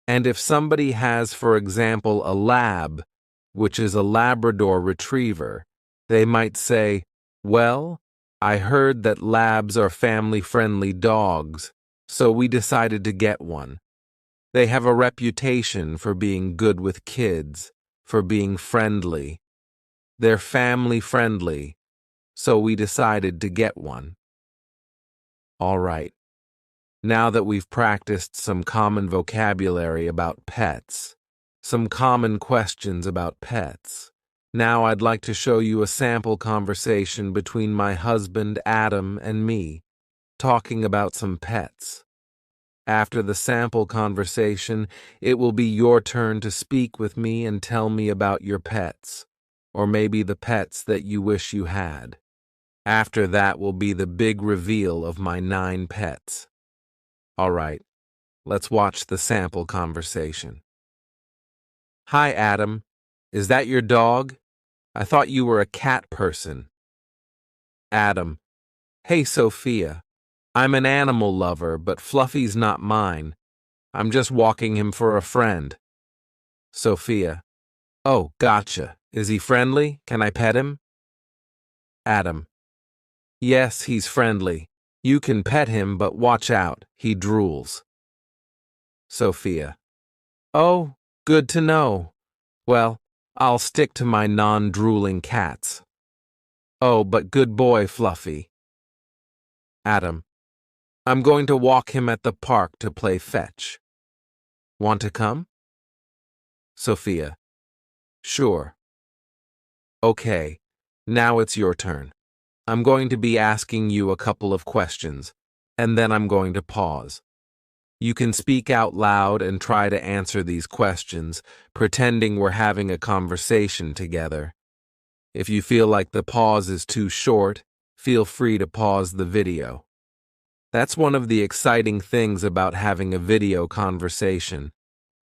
And if somebody has, for example, a lab, which is a Labrador retriever, they might say, well, I heard that labs are family-friendly dogs, so we decided to get one. They have a reputation for being good with kids, for being friendly. They're family-friendly, so we decided to get one. All right. Now that we've practiced some common vocabulary about pets, some common questions about pets, now I'd like to show you a sample conversation between my husband Adam and me, talking about some pets. After the sample conversation, it will be your turn to speak with me and tell me about your pets, or maybe the pets that you wish you had. After that will be the big reveal of my 9 pets. All right, let's watch the sample conversation. Hi, Adam. Is that your dog? I thought you were a cat person. Adam. Hey, Sophia. I'm an animal lover, but Fluffy's not mine. I'm just walking him for a friend. Sophia. Oh, gotcha. Is he friendly? Can I pet him? Adam. Yes, he's friendly. You can pet him, but watch out. He drools. Sophia. Oh, good to know. Well, I'll stick to my non-drooling cats. Oh, but good boy, Fluffy. Adam. I'm going to walk him at the park to play fetch. Want to come? Sophia. Sure. Okay, now it's your turn. I'm going to be asking you a couple of questions, and then I'm going to pause. You can speak out loud and try to answer these questions, pretending we're having a conversation together. If you feel like the pause is too short, feel free to pause the video. That's one of the exciting things about having a video conversation.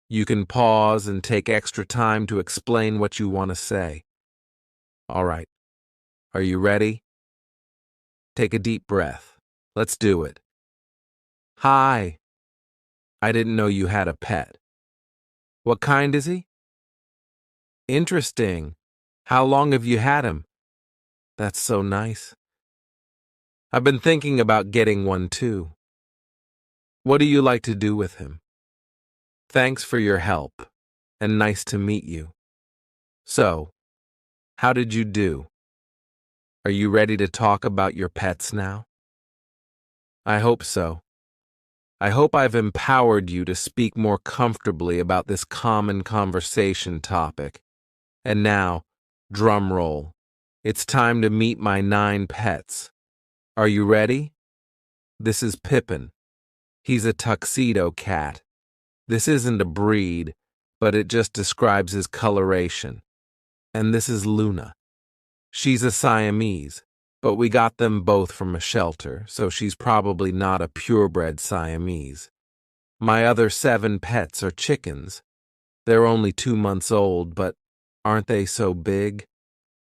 You can pause and take extra time to explain what you want to say. All right, are you ready? Take a deep breath. Let's do it. Hi. I didn't know you had a pet. What kind is he? Interesting. How long have you had him? That's so nice. I've been thinking about getting one too. What do you like to do with him? Thanks for your help, and nice to meet you. So, how did you do? Are you ready to talk about your pets now? I hope so. I hope I've empowered you to speak more comfortably about this common conversation topic. And now, drum roll. It's time to meet my 9 pets. Are you ready? This is Pippin. He's a tuxedo cat. This isn't a breed, but it just describes his coloration. And this is Luna. She's a Siamese, but we got them both from a shelter, so she's probably not a purebred Siamese. My other 7 pets are chickens. They're only 2 months old, but aren't they so big?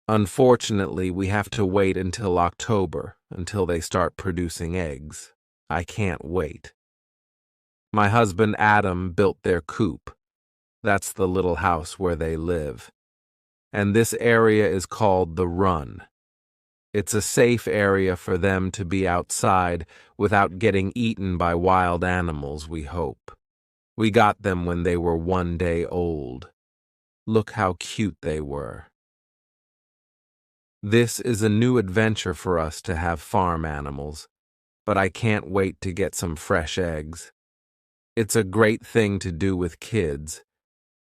Unfortunately, we have to wait until October until they start producing eggs. I can't wait. My husband Adam built their coop. That's the little house where they live. And this area is called the Run. It's a safe area for them to be outside without getting eaten by wild animals, we hope. We got them when they were 1 day old. Look how cute they were. This is a new adventure for us to have farm animals, but I can't wait to get some fresh eggs. It's a great thing to do with kids.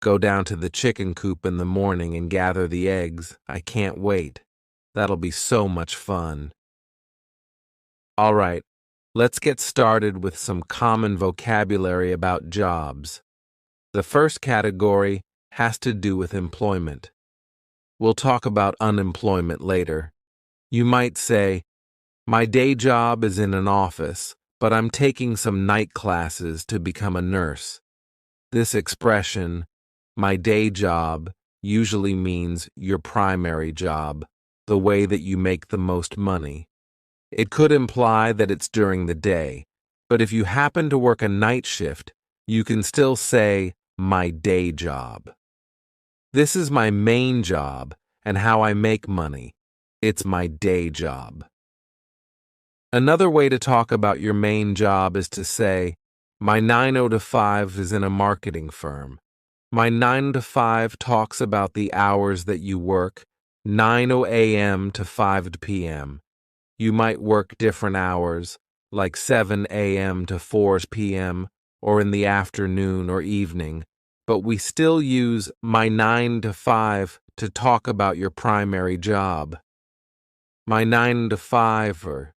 Go down to the chicken coop in the morning and gather the eggs. I can't wait. That'll be so much fun. All right, let's get started with some common vocabulary about jobs. The first category has to do with employment. We'll talk about unemployment later. You might say, my day job is in an office, but I'm taking some night classes to become a nurse. This expression, my day job, usually means your primary job, the way that you make the most money. It could imply that it's during the day, but if you happen to work a night shift, you can still say, my day job. This is my main job and how I make money. It's my day job. Another way to talk about your main job is to say, my 9 to 5 is in a marketing firm. My 9 to 5 talks about the hours that you work, 9 a.m. to 5 p.m. You might work different hours, like 7 a.m. to 4 p.m., or in the afternoon or evening, but we still use my 9 to 5 to talk about your primary job. My 9 to 5er.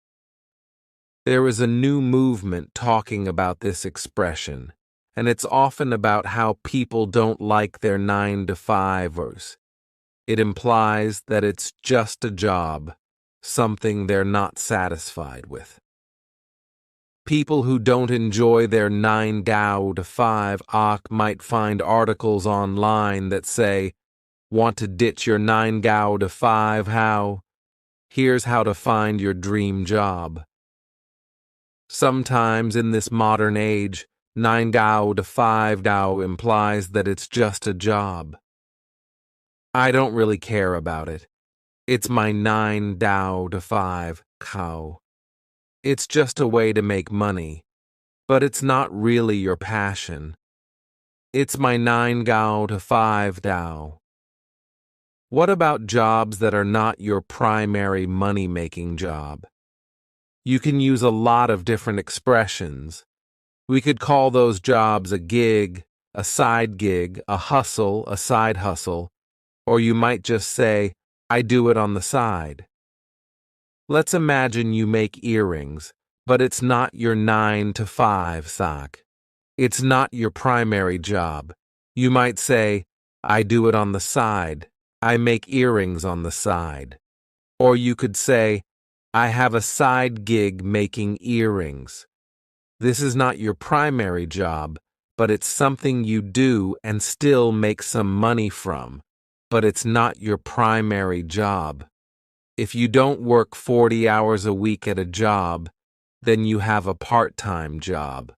There is a new movement talking about this expression, and it's often about how people don't like their 9 to 5ers. It implies that it's just a job, something they're not satisfied with. People who don't enjoy their 9 to 5 might find articles online that say, want to ditch your 9 to 5 how? Here's how to find your dream job. Sometimes in this modern age, 9 to 5 implies that it's just a job. I don't really care about it. It's my 9 to 5 cow. It's just a way to make money, but it's not really your passion. It's my 9 to 5 Dao. What about jobs that are not your primary money-making job? You can use a lot of different expressions. We could call those jobs a gig, a side gig, a hustle, a side hustle, or you might just say, I do it on the side. Let's imagine you make earrings, but it's not your 9 to 5 sock. It's not your primary job. You might say, I do it on the side. I make earrings on the side. Or you could say, I have a side gig making earrings. This is not your primary job, but it's something you do and still make some money from. But it's not your primary job. If you don't work 40 hours a week at a job, then you have a part-time job.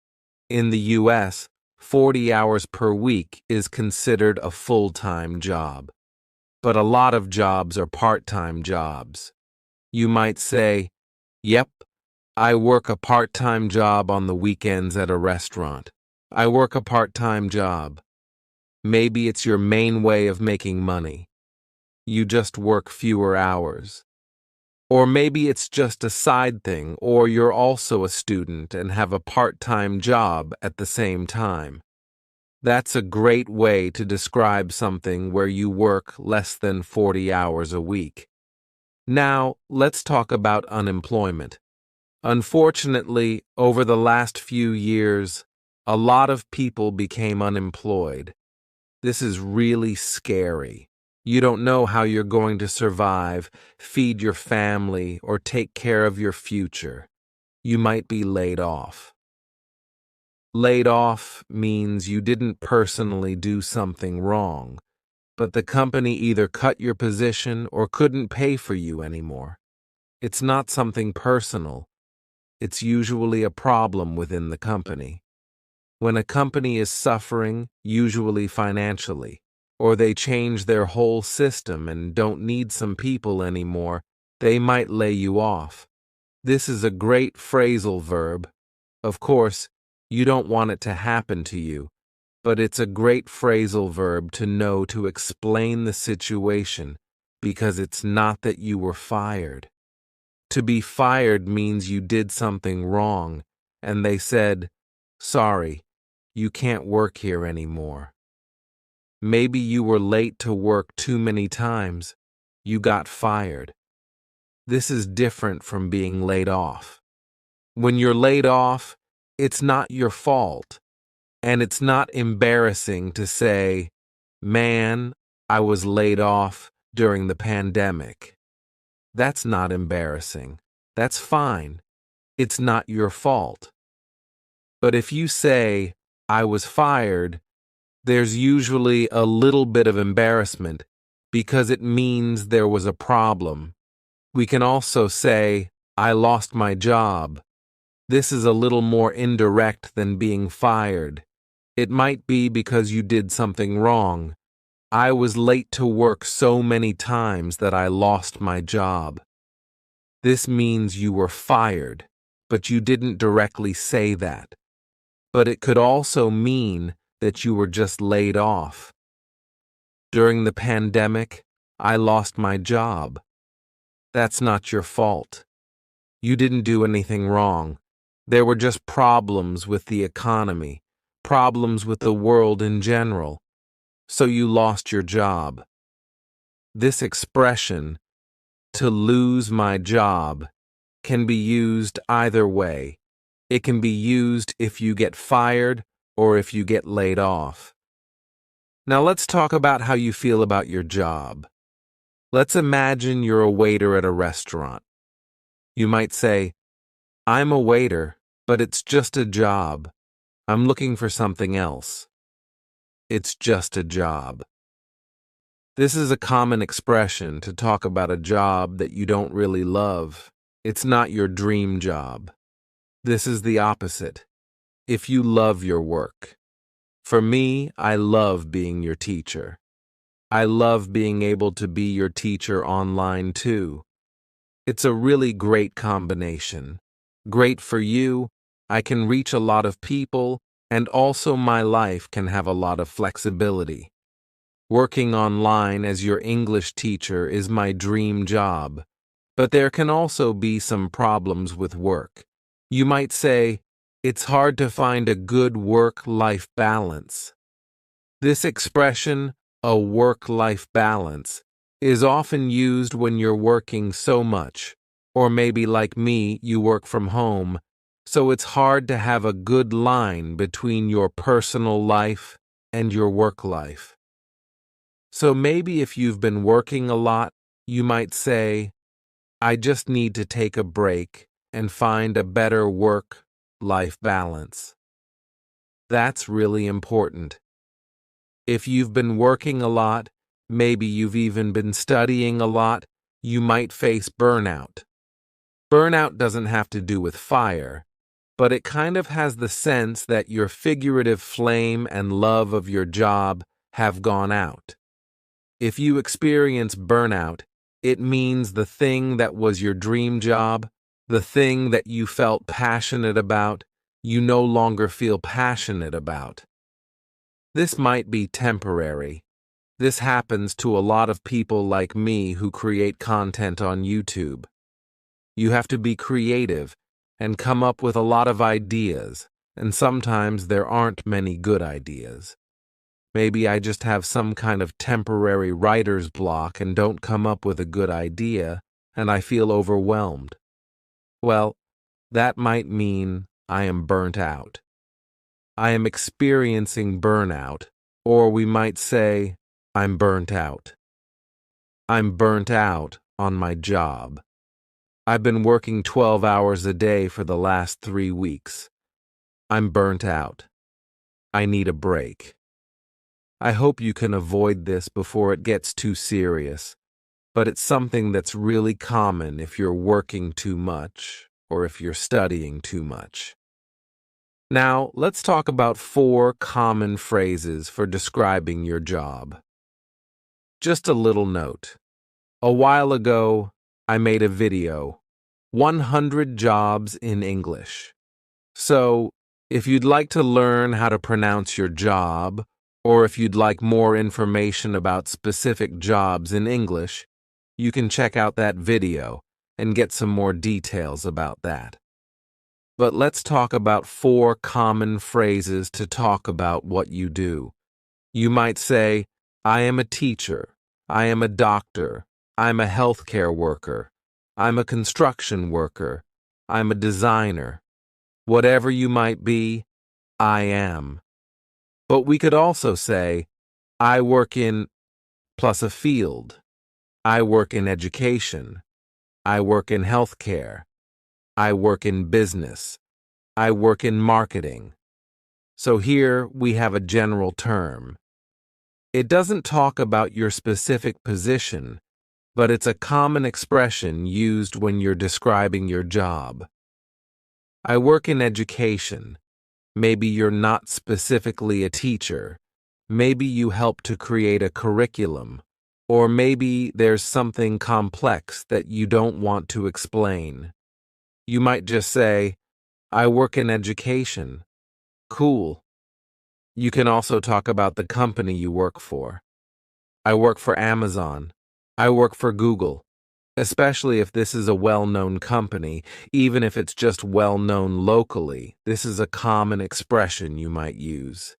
In the US, 40 hours per week is considered a full-time job. But a lot of jobs are part-time jobs. You might say, yep, I work a part-time job on the weekends at a restaurant. I work a part-time job. Maybe it's your main way of making money. You just work fewer hours. Or maybe it's just a side thing, or you're also a student and have a part-time job at the same time. That's a great way to describe something where you work less than 40 hours a week. Now, let's talk about unemployment. Unfortunately, over the last few years, a lot of people became unemployed. This is really scary. You don't know how you're going to survive, feed your family, or take care of your future. You might be laid off. Laid off means you didn't personally do something wrong, but the company either cut your position or couldn't pay for you anymore. It's not something personal. It's usually a problem within the company. When a company is suffering, usually financially, or they change their whole system and don't need some people anymore, they might lay you off. This is a great phrasal verb. Of course, you don't want it to happen to you, but it's a great phrasal verb to know to explain the situation, because it's not that you were fired. To be fired means you did something wrong, and they said, "Sorry, you can't work here anymore." Maybe you were late to work too many times. You got fired. This is different from being laid off. When you're laid off, it's not your fault, and it's not embarrassing to say, "Man, I was laid off during the pandemic." That's not embarrassing. That's fine. It's not your fault. But if you say, "I was fired," there's usually a little bit of embarrassment because it means there was a problem. We can also say, "I lost my job." This is a little more indirect than being fired. It might be because you did something wrong. "I was late to work so many times that I lost my job." This means you were fired, but you didn't directly say that. But it could also mean that you were just laid off. During the pandemic, I lost my job. That's not your fault. You didn't do anything wrong. There were just problems with the economy, problems with the world in general. So you lost your job. This expression, "to lose my job," can be used either way. It can be used if you get fired or if you get laid off. Now let's talk about how you feel about your job. Let's imagine you're a waiter at a restaurant. You might say, "I'm a waiter, but it's just a job. I'm looking for something else." It's just a job. This is a common expression to talk about a job that you don't really love. It's not your dream job. This is the opposite. If you love your work. For me, I love being your teacher. I love being able to be your teacher online too. It's a really great combination. Great for you, I can reach a lot of people, and also my life can have a lot of flexibility. Working online as your English teacher is my dream job, but there can also be some problems with work. You might say, "It's hard to find a good work-life balance." This expression, "a work-life balance," is often used when you're working so much, or maybe like me, you work from home, so it's hard to have a good line between your personal life and your work life. So maybe if you've been working a lot, you might say, "I just need to take a break and find a better work-life balance." That's really important. If you've been working a lot, maybe you've even been studying a lot, you might face burnout. Burnout doesn't have to do with fire, but it kind of has the sense that your figurative flame and love of your job have gone out. If you experience burnout, it means the thing that was your dream job, the thing that you felt passionate about, you no longer feel passionate about. This might be temporary. This happens to a lot of people like me who create content on YouTube. You have to be creative and come up with a lot of ideas, and sometimes there aren't many good ideas. Maybe I just have some kind of temporary writer's block and don't come up with a good idea, and I feel overwhelmed. Well, that might mean I am burnt out. I am experiencing burnout, or we might say, I'm burnt out. I'm burnt out on my job. I've been working 12 hours a day for the last 3 weeks. I'm burnt out. I need a break. I hope you can avoid this before it gets too serious, but it's something that's really common if you're working too much or if you're studying too much. Now, let's talk about 4 common phrases for describing your job. Just a little note. A while ago, I made a video, 100 jobs in English. So, if you'd like to learn how to pronounce your job, or if you'd like more information about specific jobs in English, you can check out that video and get some more details about that. But let's talk about 4 common phrases to talk about what you do. You might say, I am a teacher, I am a doctor, I'm a healthcare worker, I'm a construction worker, I'm a designer. Whatever you might be, I am. But we could also say, I work in plus a field. I work in education. I work in healthcare. I work in business. I work in marketing. So here we have a general term. It doesn't talk about your specific position, but it's a common expression used when you're describing your job. I work in education. Maybe you're not specifically a teacher. Maybe you help to create a curriculum. Or maybe there's something complex that you don't want to explain. You might just say, I work in education. Cool. You can also talk about the company you work for. I work for Amazon. I work for Google. Especially if this is a well-known company, even if it's just well-known locally, this is a common expression you might use.